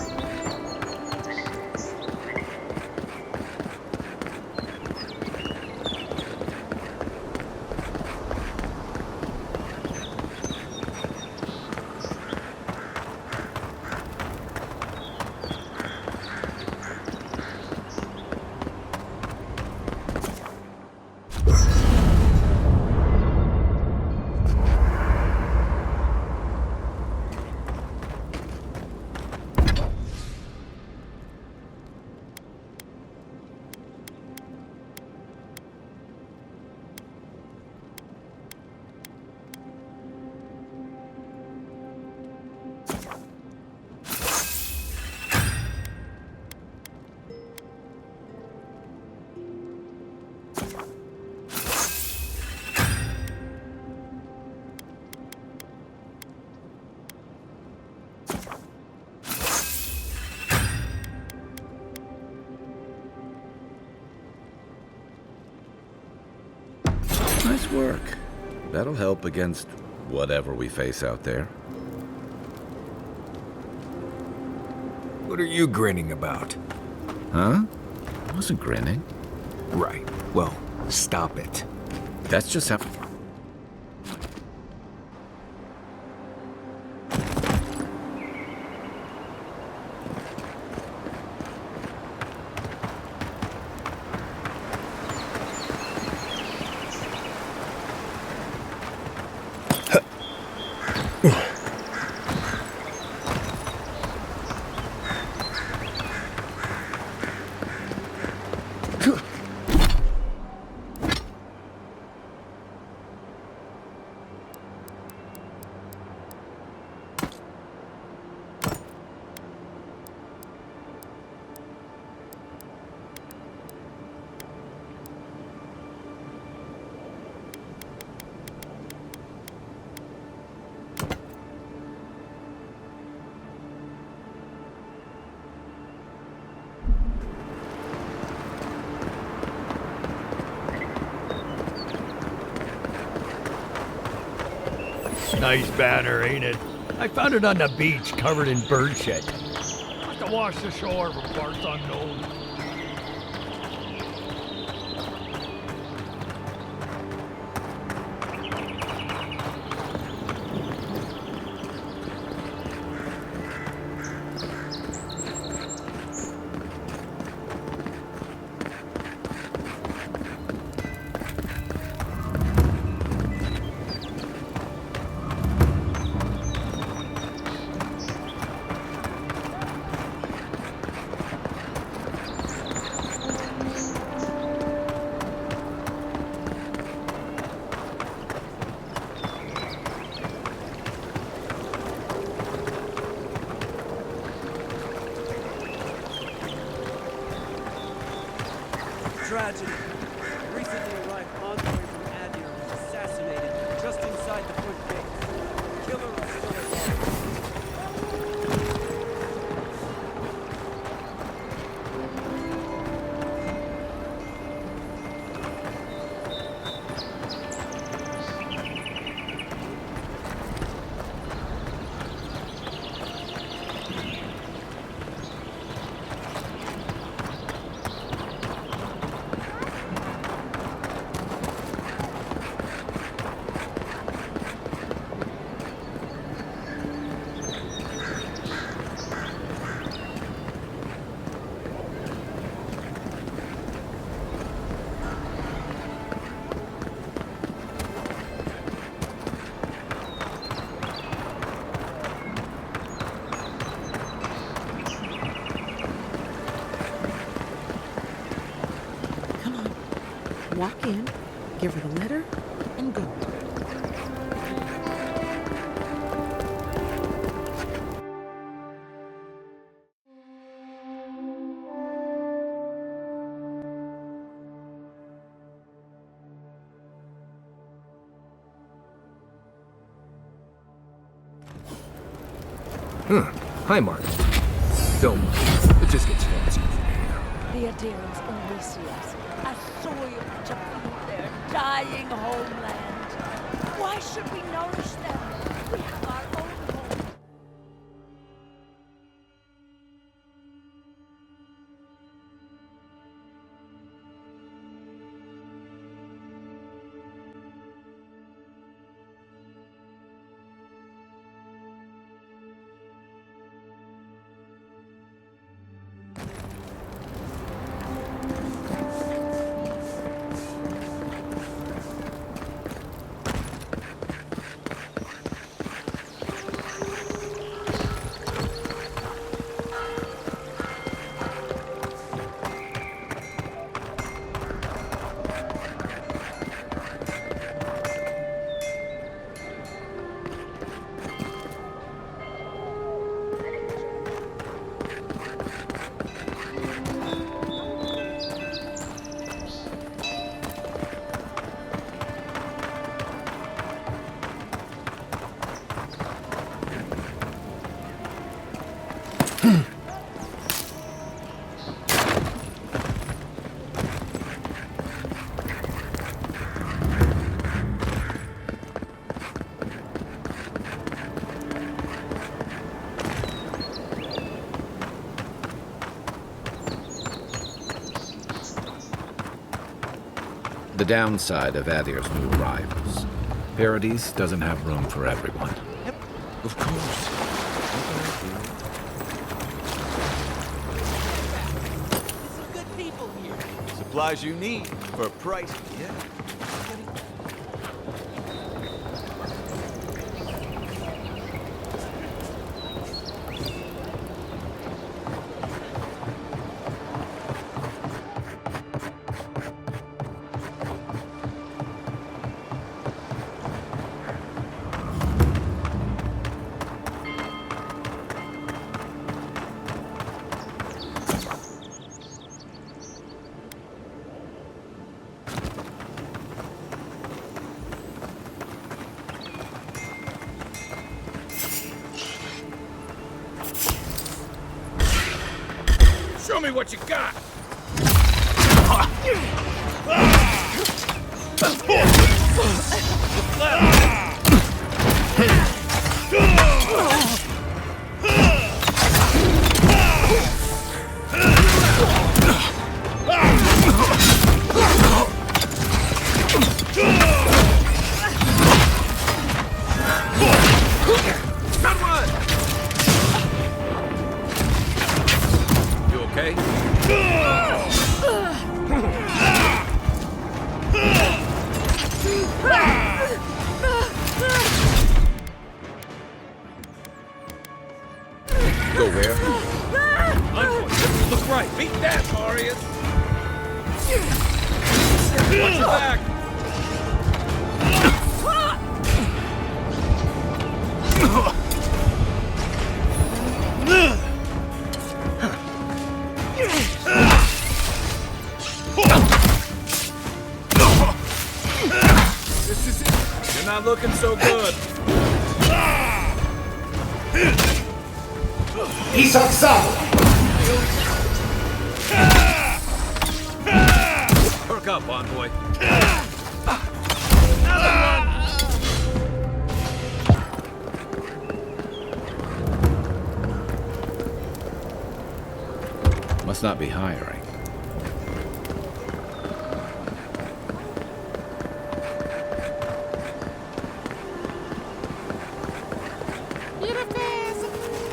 Nice work. That'll help against whatever we face out there. What are you grinning about? Huh? I wasn't grinning. Right. Well, stop it. That's just how... Nice banner, ain't it? I found it on the beach, covered in bird shit. Must have washed ashore from parts unknown. Tragedy. Recently arrived envoy from Adir was assassinated just inside the front gate. Killer is still at walk in, give her the letter, and go. Hi, Mark. Don't mind. It just gets fancy. The adherents only see us as soil to feed their dying homeland. Why should we nourish them? We have our own home. The downside of Adir's new arrivals. Paradise doesn't have room for everyone. Yep, of course. There's some good people here. Supplies you need for a price. Yeah. Show me what you got! Go where? Look right. Beat that, Marius. Watch your back. This is it. You're not looking so good. He's outside! Perk up, envoy. Must not be hiring.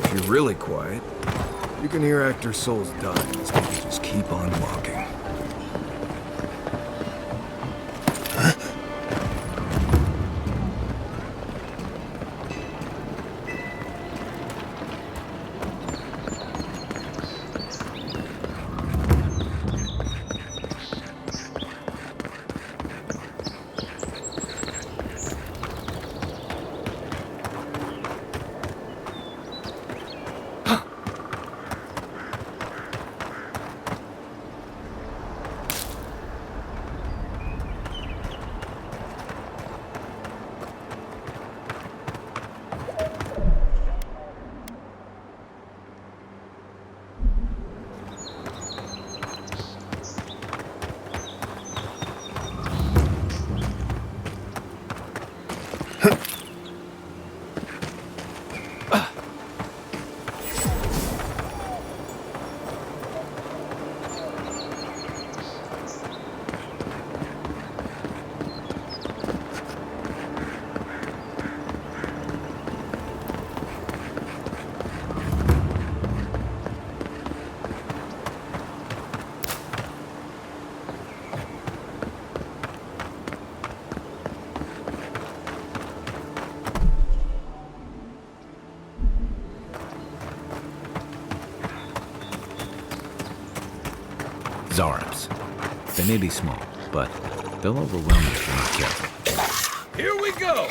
If you're really quiet, you can hear actor souls dying as people just keep on walking. Zarabs. They may be small, but they'll overwhelm you if you're not careful. Here we go!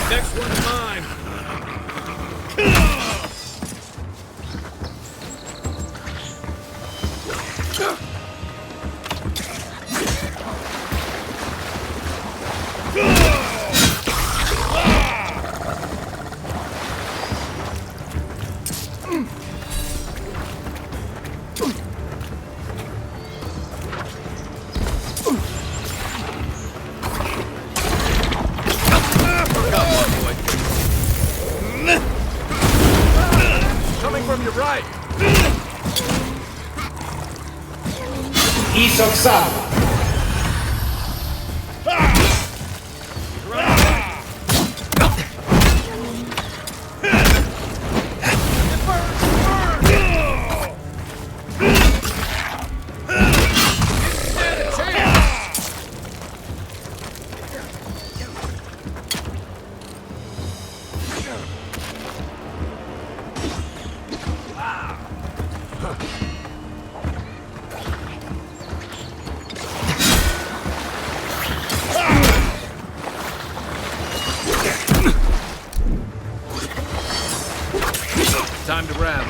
Next one's mine. Coming from your right. East of South. Time to ram.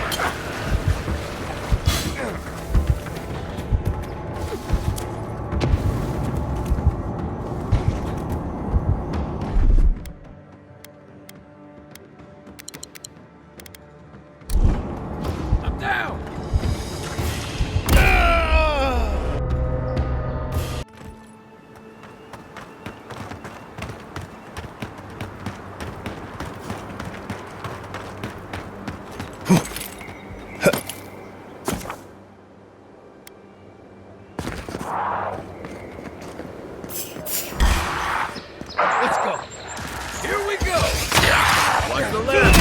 I'm down. Let's go. Here we go. Watch the left.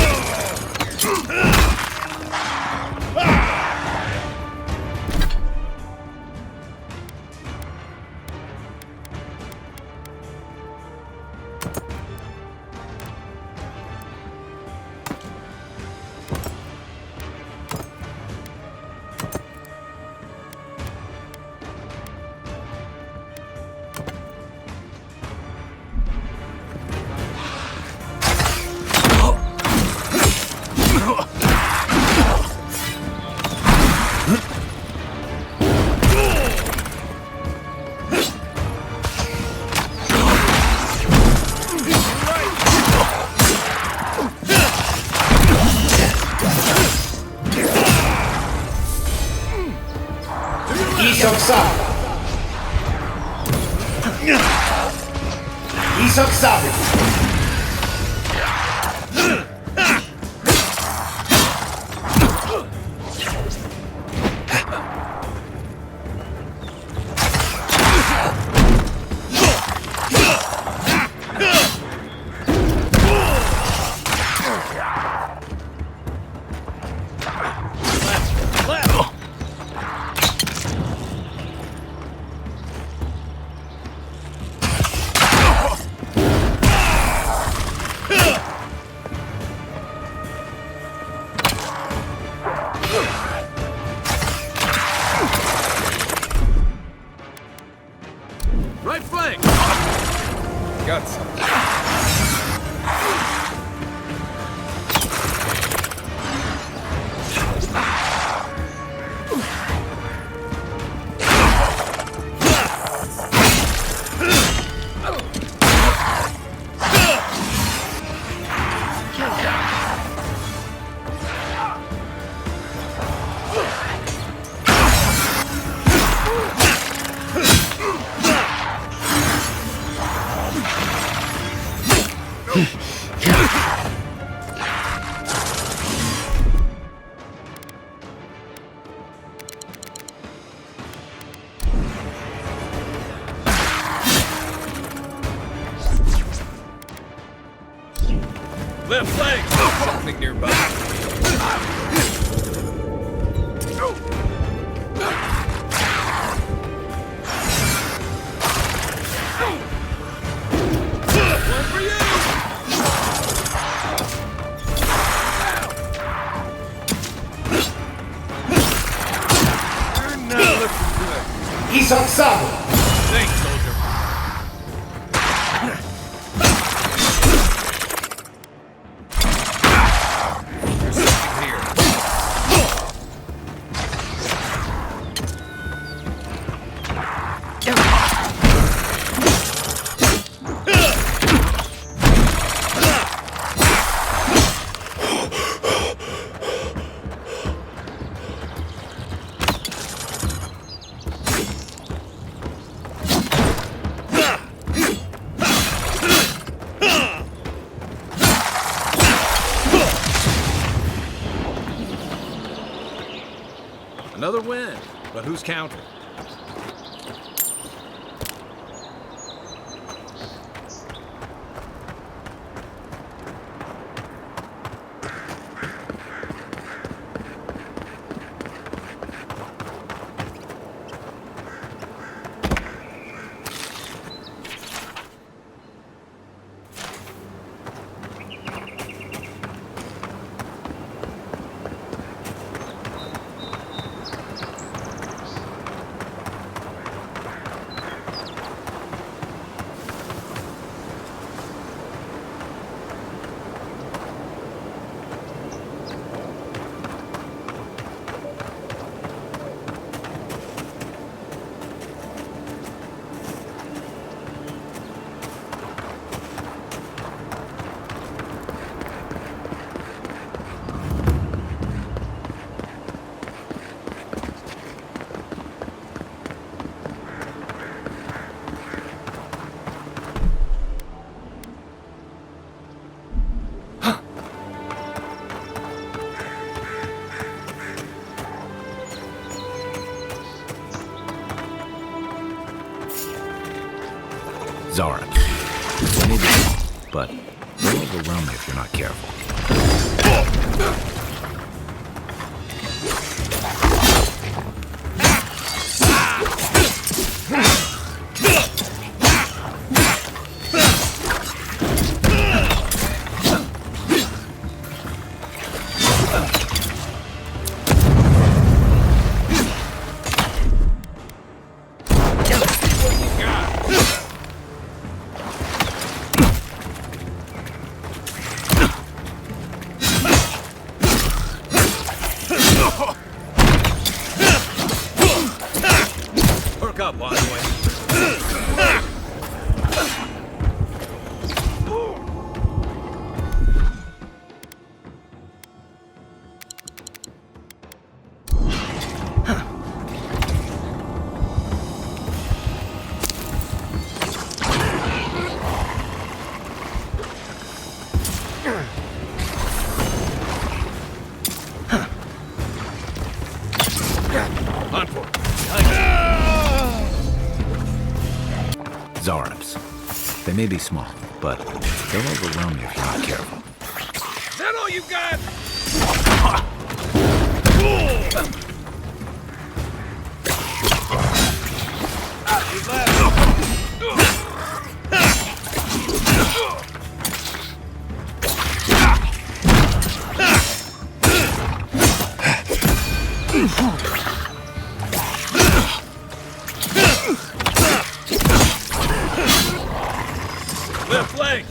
East of South. East of South. Right flank. Got some. Something nearby. Isoksabu! Thanks, soldier. There's something here. Another win, but who's counting? Zara. Maybe, but they'll overwhelm you if you're not careful. Perk up, Envoy. On for it. Zarabs. They may be small, but they'll overwhelm you if you're not careful. Is that all you got? Left leg.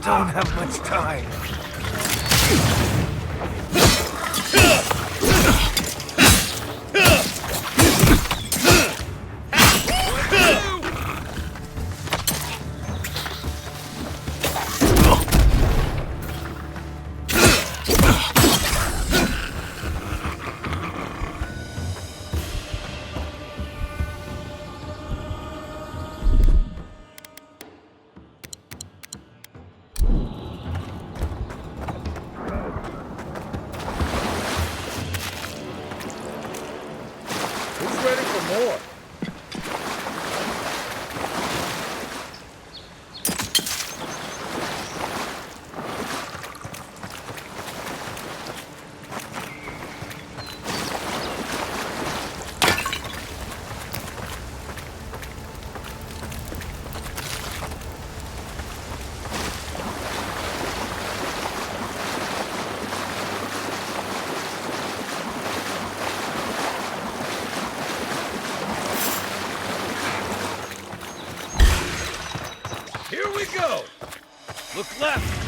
Don't have much time. Here we go! Look left!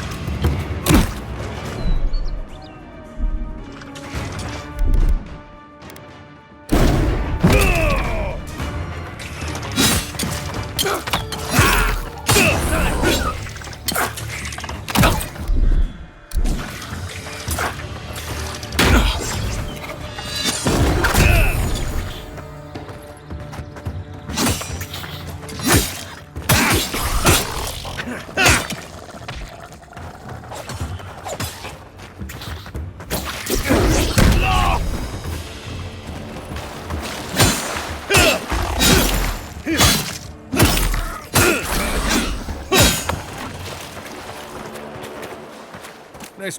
Nice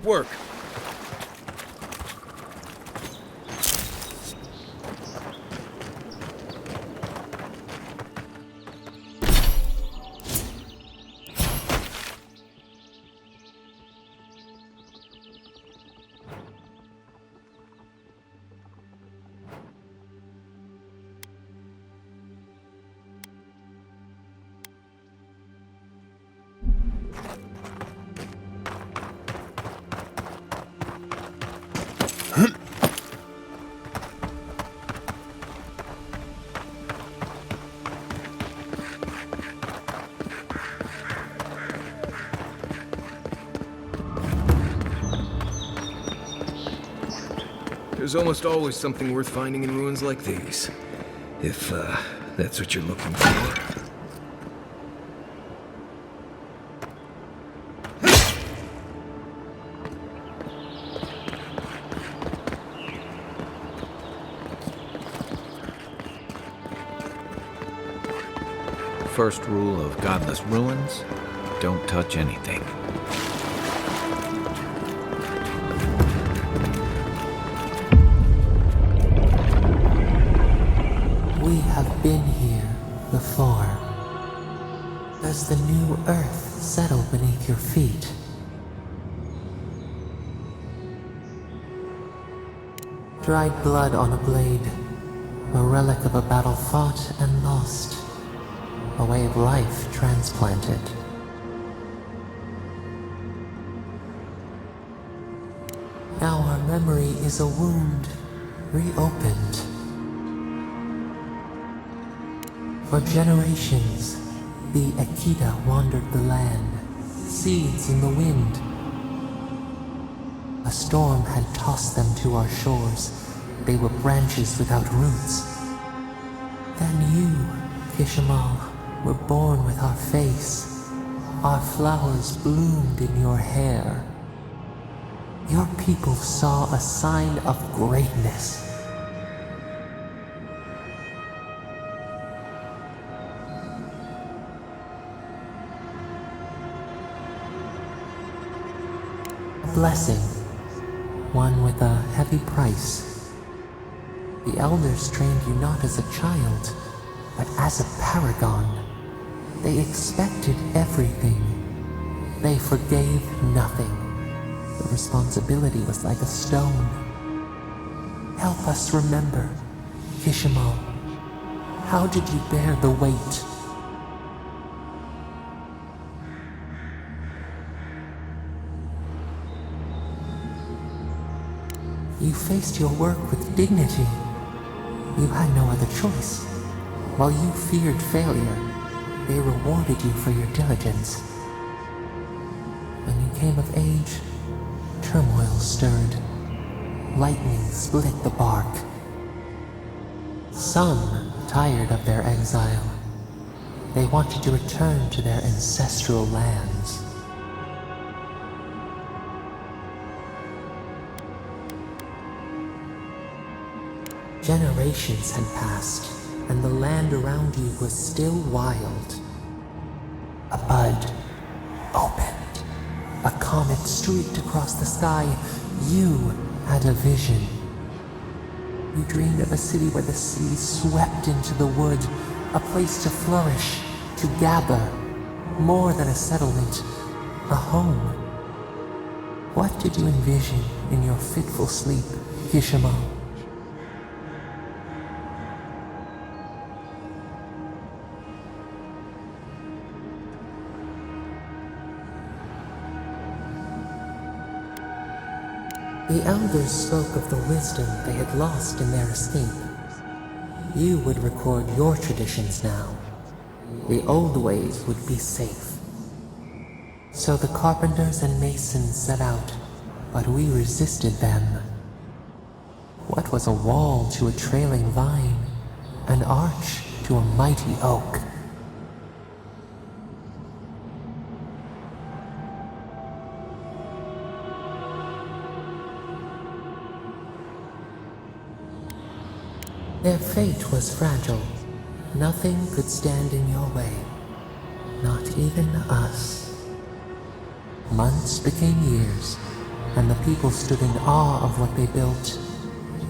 work. There's almost always something worth finding in ruins like these. If, that's what you're looking for. First rule of godless ruins, don't touch anything. We have been here before. Does the new earth settle beneath your feet? Dried blood on a blade, a relic of a battle fought and lost, a way of life transplanted. Now our memory is a wound reopened. For generations, the Akita wandered the land, seeds in the wind. A storm had tossed them to our shores. They were branches without roots. Then you, Kishimal, were born with our face. Our flowers bloomed in your hair. Your people saw a sign of greatness. A blessing, one with a heavy price. The elders trained you not as a child, but as a paragon. They expected everything. They forgave nothing. The responsibility was like a stone. Help us remember, Kishimal. How did you bear the weight? You faced your work with dignity. You had no other choice. While you feared failure, they rewarded you for your diligence. When you came of age, turmoil stirred. Lightning split the bark. Some tired of their exile. They wanted to return to their ancestral lands. Generations had passed, and the land around you was still wild. A bud opened. A comet streaked across the sky. You had a vision. You dreamed of a city where the sea swept into the wood, a place to flourish, to gather, more than a settlement, a home. What did you envision in your fitful sleep, Kishimal? The elders spoke of the wisdom they had lost in their escape. You would record your traditions now. The old ways would be safe. So the carpenters and masons set out, but we resisted them. What was a wall to a trailing vine? An arch to a mighty oak? Their fate was fragile. Nothing could stand in your way. Not even us. Months became years, and the people stood in awe of what they built.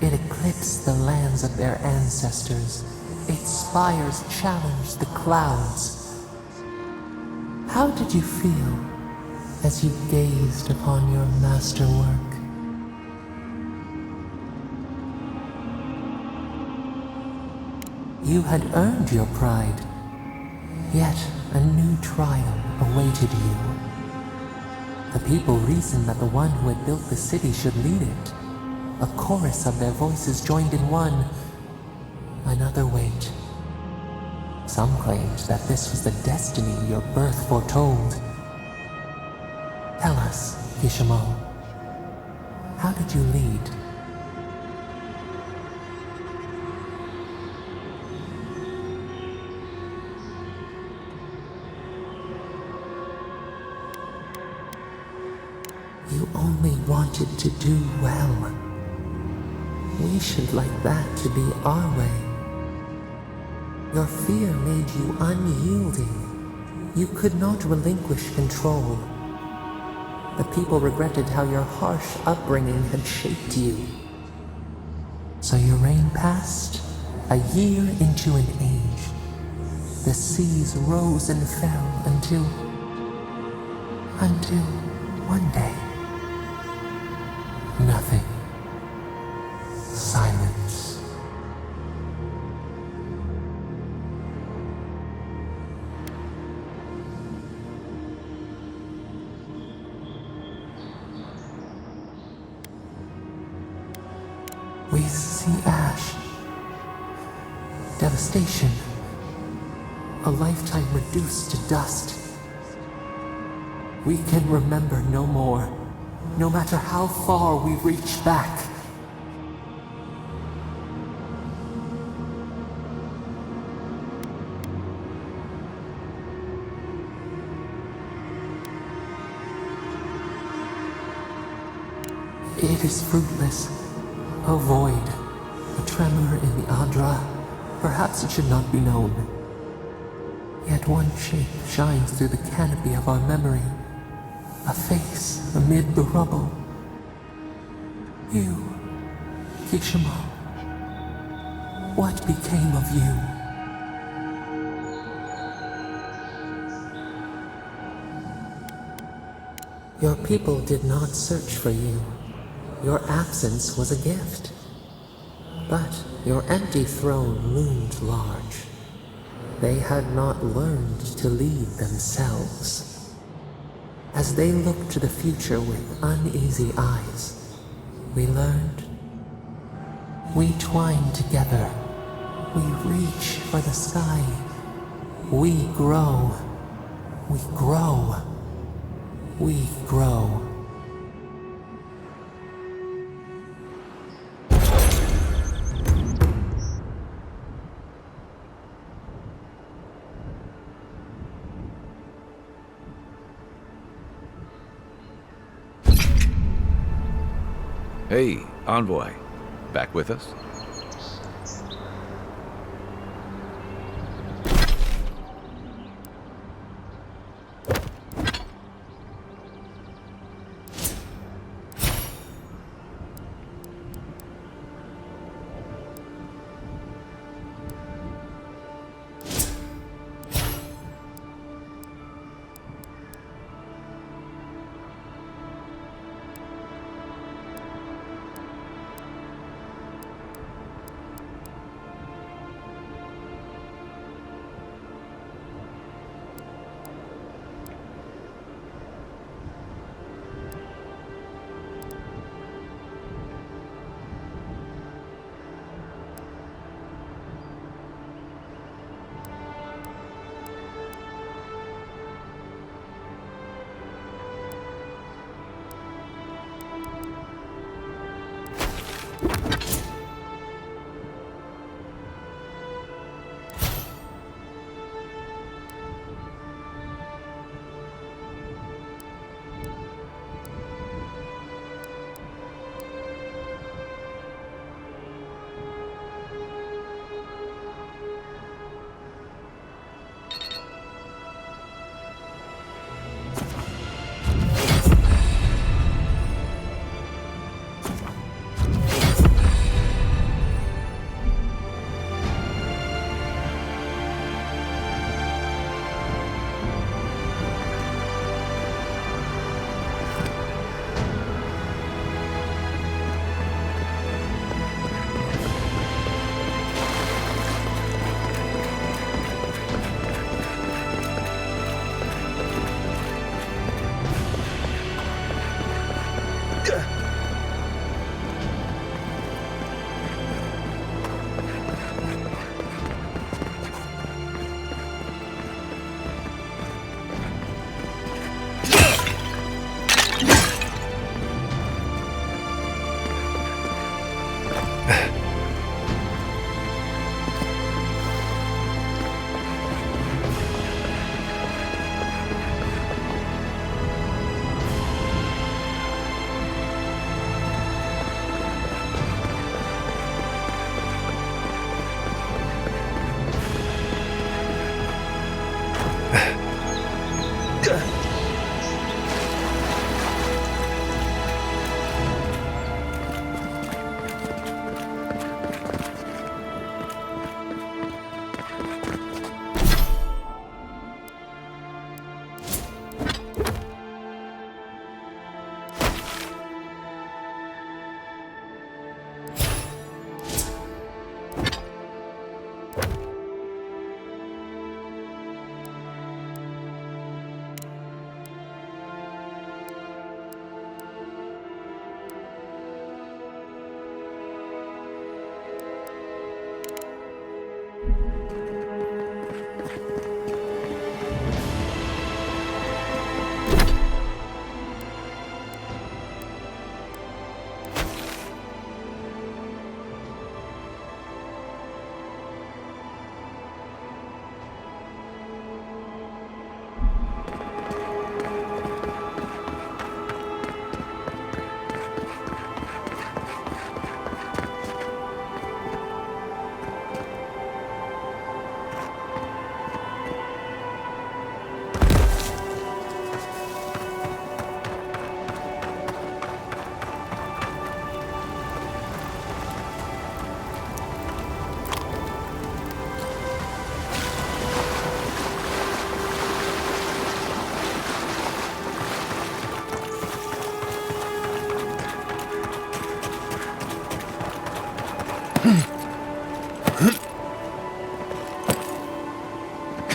It eclipsed the lands of their ancestors. Its spires challenged the clouds. How did you feel as you gazed upon your masterwork? You had earned your pride, yet a new trial awaited you. The people reasoned that the one who had built the city should lead it. A chorus of their voices joined in one. Another wait. Some claimed that this was the destiny your birth foretold. Tell us, Kishimal, how did you lead? You only wanted to do well. We should like that to be our way. Your fear made you unyielding. You could not relinquish control. The people regretted how your harsh upbringing had shaped you. So your reign passed, a year into an age. The seas rose and fell until one day. Nothing. Silence. We see ash. Devastation. a lifetime reduced to dust. We can remember no more, no matter how far we reach back. It is fruitless. A void, a tremor in the Adra. Perhaps it should not be known. Yet one shape shines through the canopy of our memory. A face amid the rubble. You, Kishima. What became of you? Your people did not search for you. Your absence was a gift. But your empty throne loomed large. They had not learned to lead themselves. As they looked to the future with uneasy eyes, we learned. We twine together. We reach for the sky. We grow. We grow. We grow. Hey, Envoy. Back with us?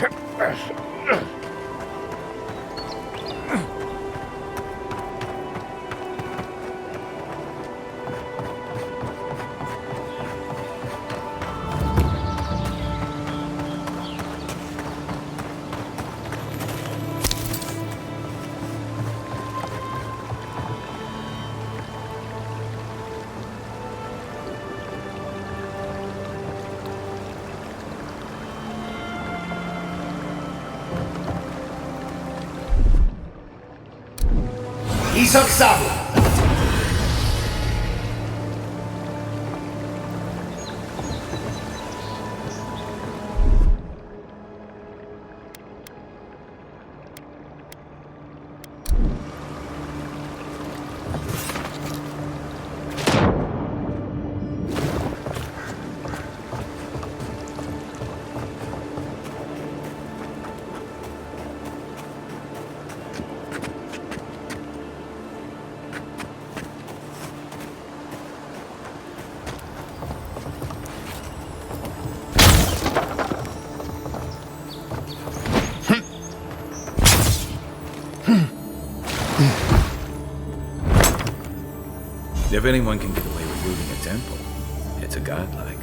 Avowed. If anyone can get away with looting a temple, it's a godlike.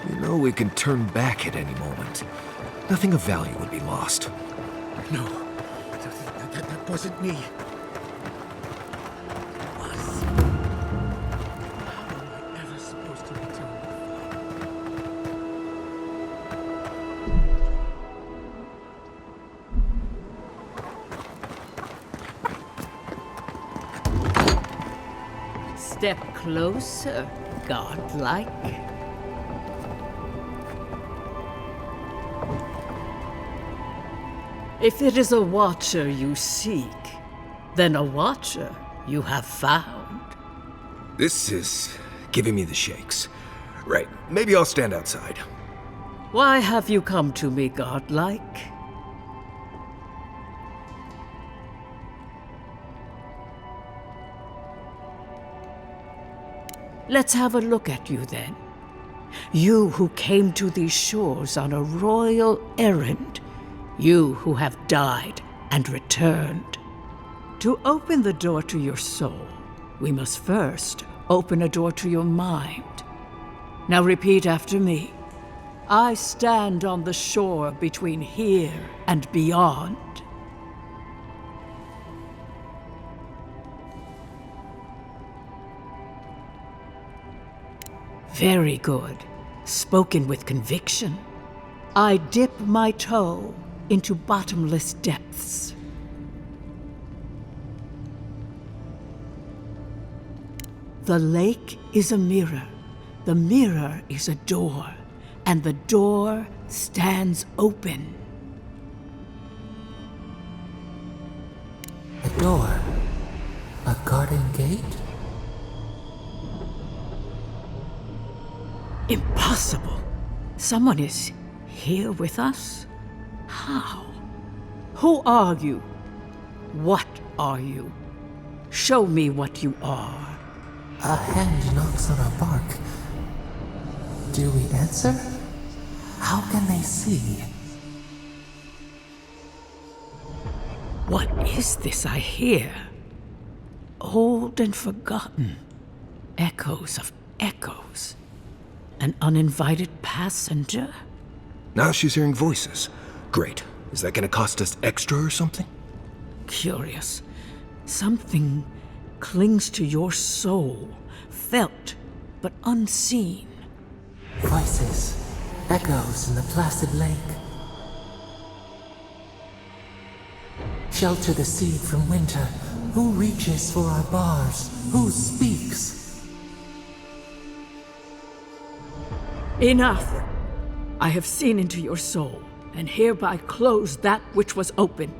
You know, we can turn back at any moment. Nothing of value would be lost. No, that wasn't me. Step closer, godlike. If it is a watcher you seek, then a watcher you have found. This is giving me the shakes. Right, maybe I'll stand outside. Why have you come to me, godlike? Let's have a look at you then. You who came to these shores on a royal errand. You who have died and returned. To open the door to your soul, we must first open a door to your mind. Now repeat after me. I stand on the shore between here and beyond. Very good. spoken with conviction. I dip my toe into bottomless depths. The lake is a mirror, the mirror is a door, and the door stands open. A door? A garden gate? Impossible. Someone is here with us? How? Who are you? What are you? Show me what you are. A hand knocks on our bark. Do we answer? How can they see? What is this I hear? Old and forgotten. Echoes of echoes. An uninvited passenger? Now she's hearing voices. Great. Is that gonna cost us extra or something? Curious. Something clings to your soul, felt but unseen. Voices, echoes in the placid lake. Shelter the seed from winter. Who reaches for our bars? Who speaks? Enough! I have seen into your soul, and hereby close that which was open.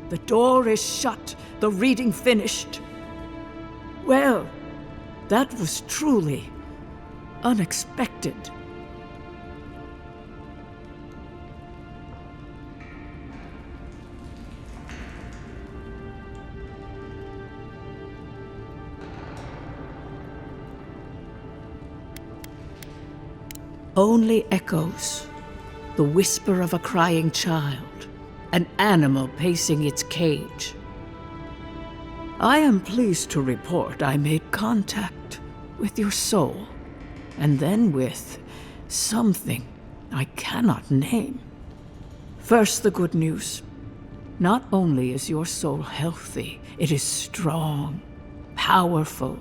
The door is shut, the reading finished. Well, that was truly unexpected. Only echoes, the whisper of a crying child, an animal pacing its cage. I am pleased to report I made contact with your soul, and then with something I cannot name. First, the good news. Not only is your soul healthy, it is strong, powerful.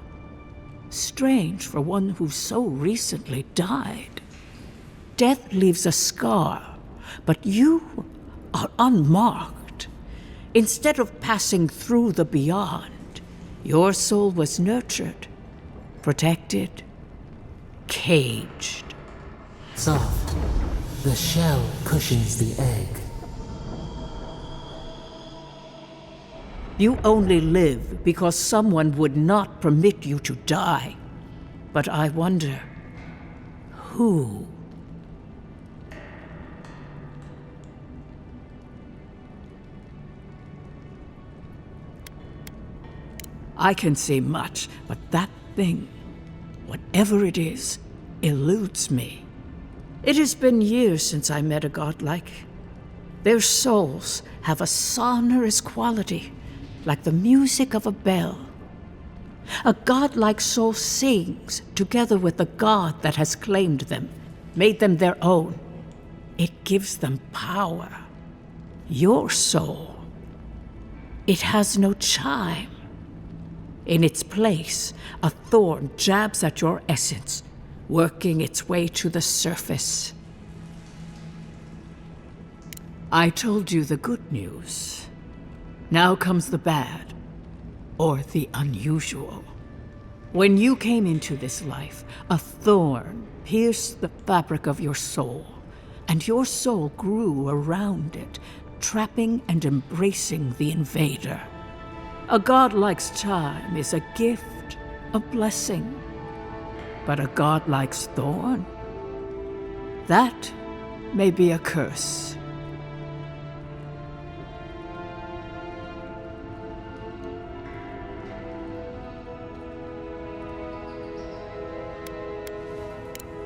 Strange for one who so recently died. Death leaves a scar, but you are unmarked. Instead of passing through the beyond, your soul was nurtured, protected, caged. Soft. The shell cushions the egg. You only live because someone would not permit you to die. But I wonder, who? I can say much, but that thing, whatever it is, eludes me. It has been years since I met a godlike. Their souls have a sonorous quality, like the music of a bell. A godlike soul sings together with the god that has claimed them, made them their own. It gives them power. Your soul, it has no chime. In its place, a thorn jabs at your essence, working its way to the surface. I told you the good news. Now comes the bad, or the unusual. When you came into this life, a thorn pierced the fabric of your soul, and your soul grew around it, trapping and embracing the invader. A godlike's chime is a gift, a blessing. But a godlike's thorn? That may be a curse.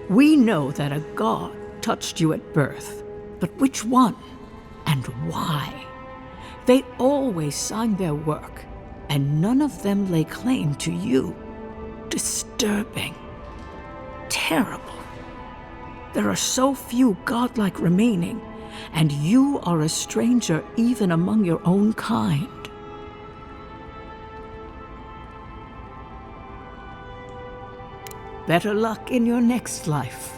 We know that a god touched you at birth, but which one and why? They always signed their work, and none of them lay claim to you. Disturbing. Terrible. There are so few godlike remaining, and you are a stranger even among your own kind. Better luck in your next life.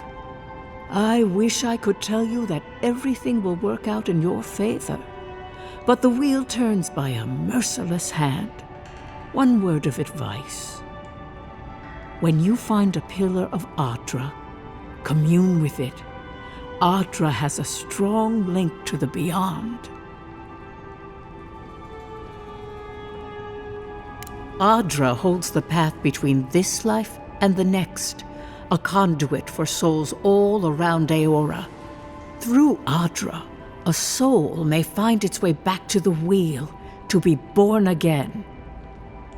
I wish I could tell you that everything will work out in your favor. But the wheel turns by a merciless hand. One word of advice. When you find a pillar of Ardra, commune with it. Ardra has a strong link to the beyond. Ardra holds the path between this life and the next, a conduit for souls all around Aora. Through Ardra, a soul may find its way back to the wheel to be born again.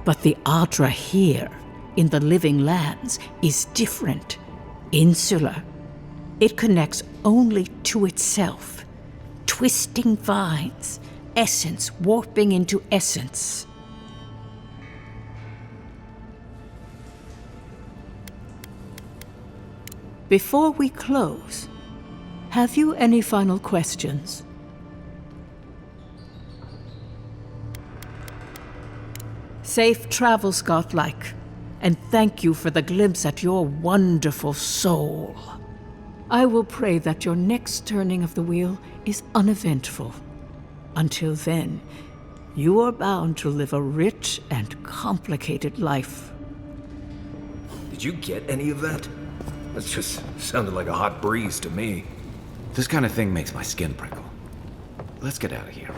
But the Ardra here, in the living lands, is different, insular. It connects only to itself, twisting vines, essence warping into essence. Before we close, have you any final questions? Safe travels, Godlike, and thank you for the glimpse at your wonderful soul. I will pray that your next turning of the wheel is uneventful. Until then, you are bound to live a rich and complicated life. Did you get any of that? That just sounded like a hot breeze to me. This kind of thing makes my skin prickle. Let's get out of here.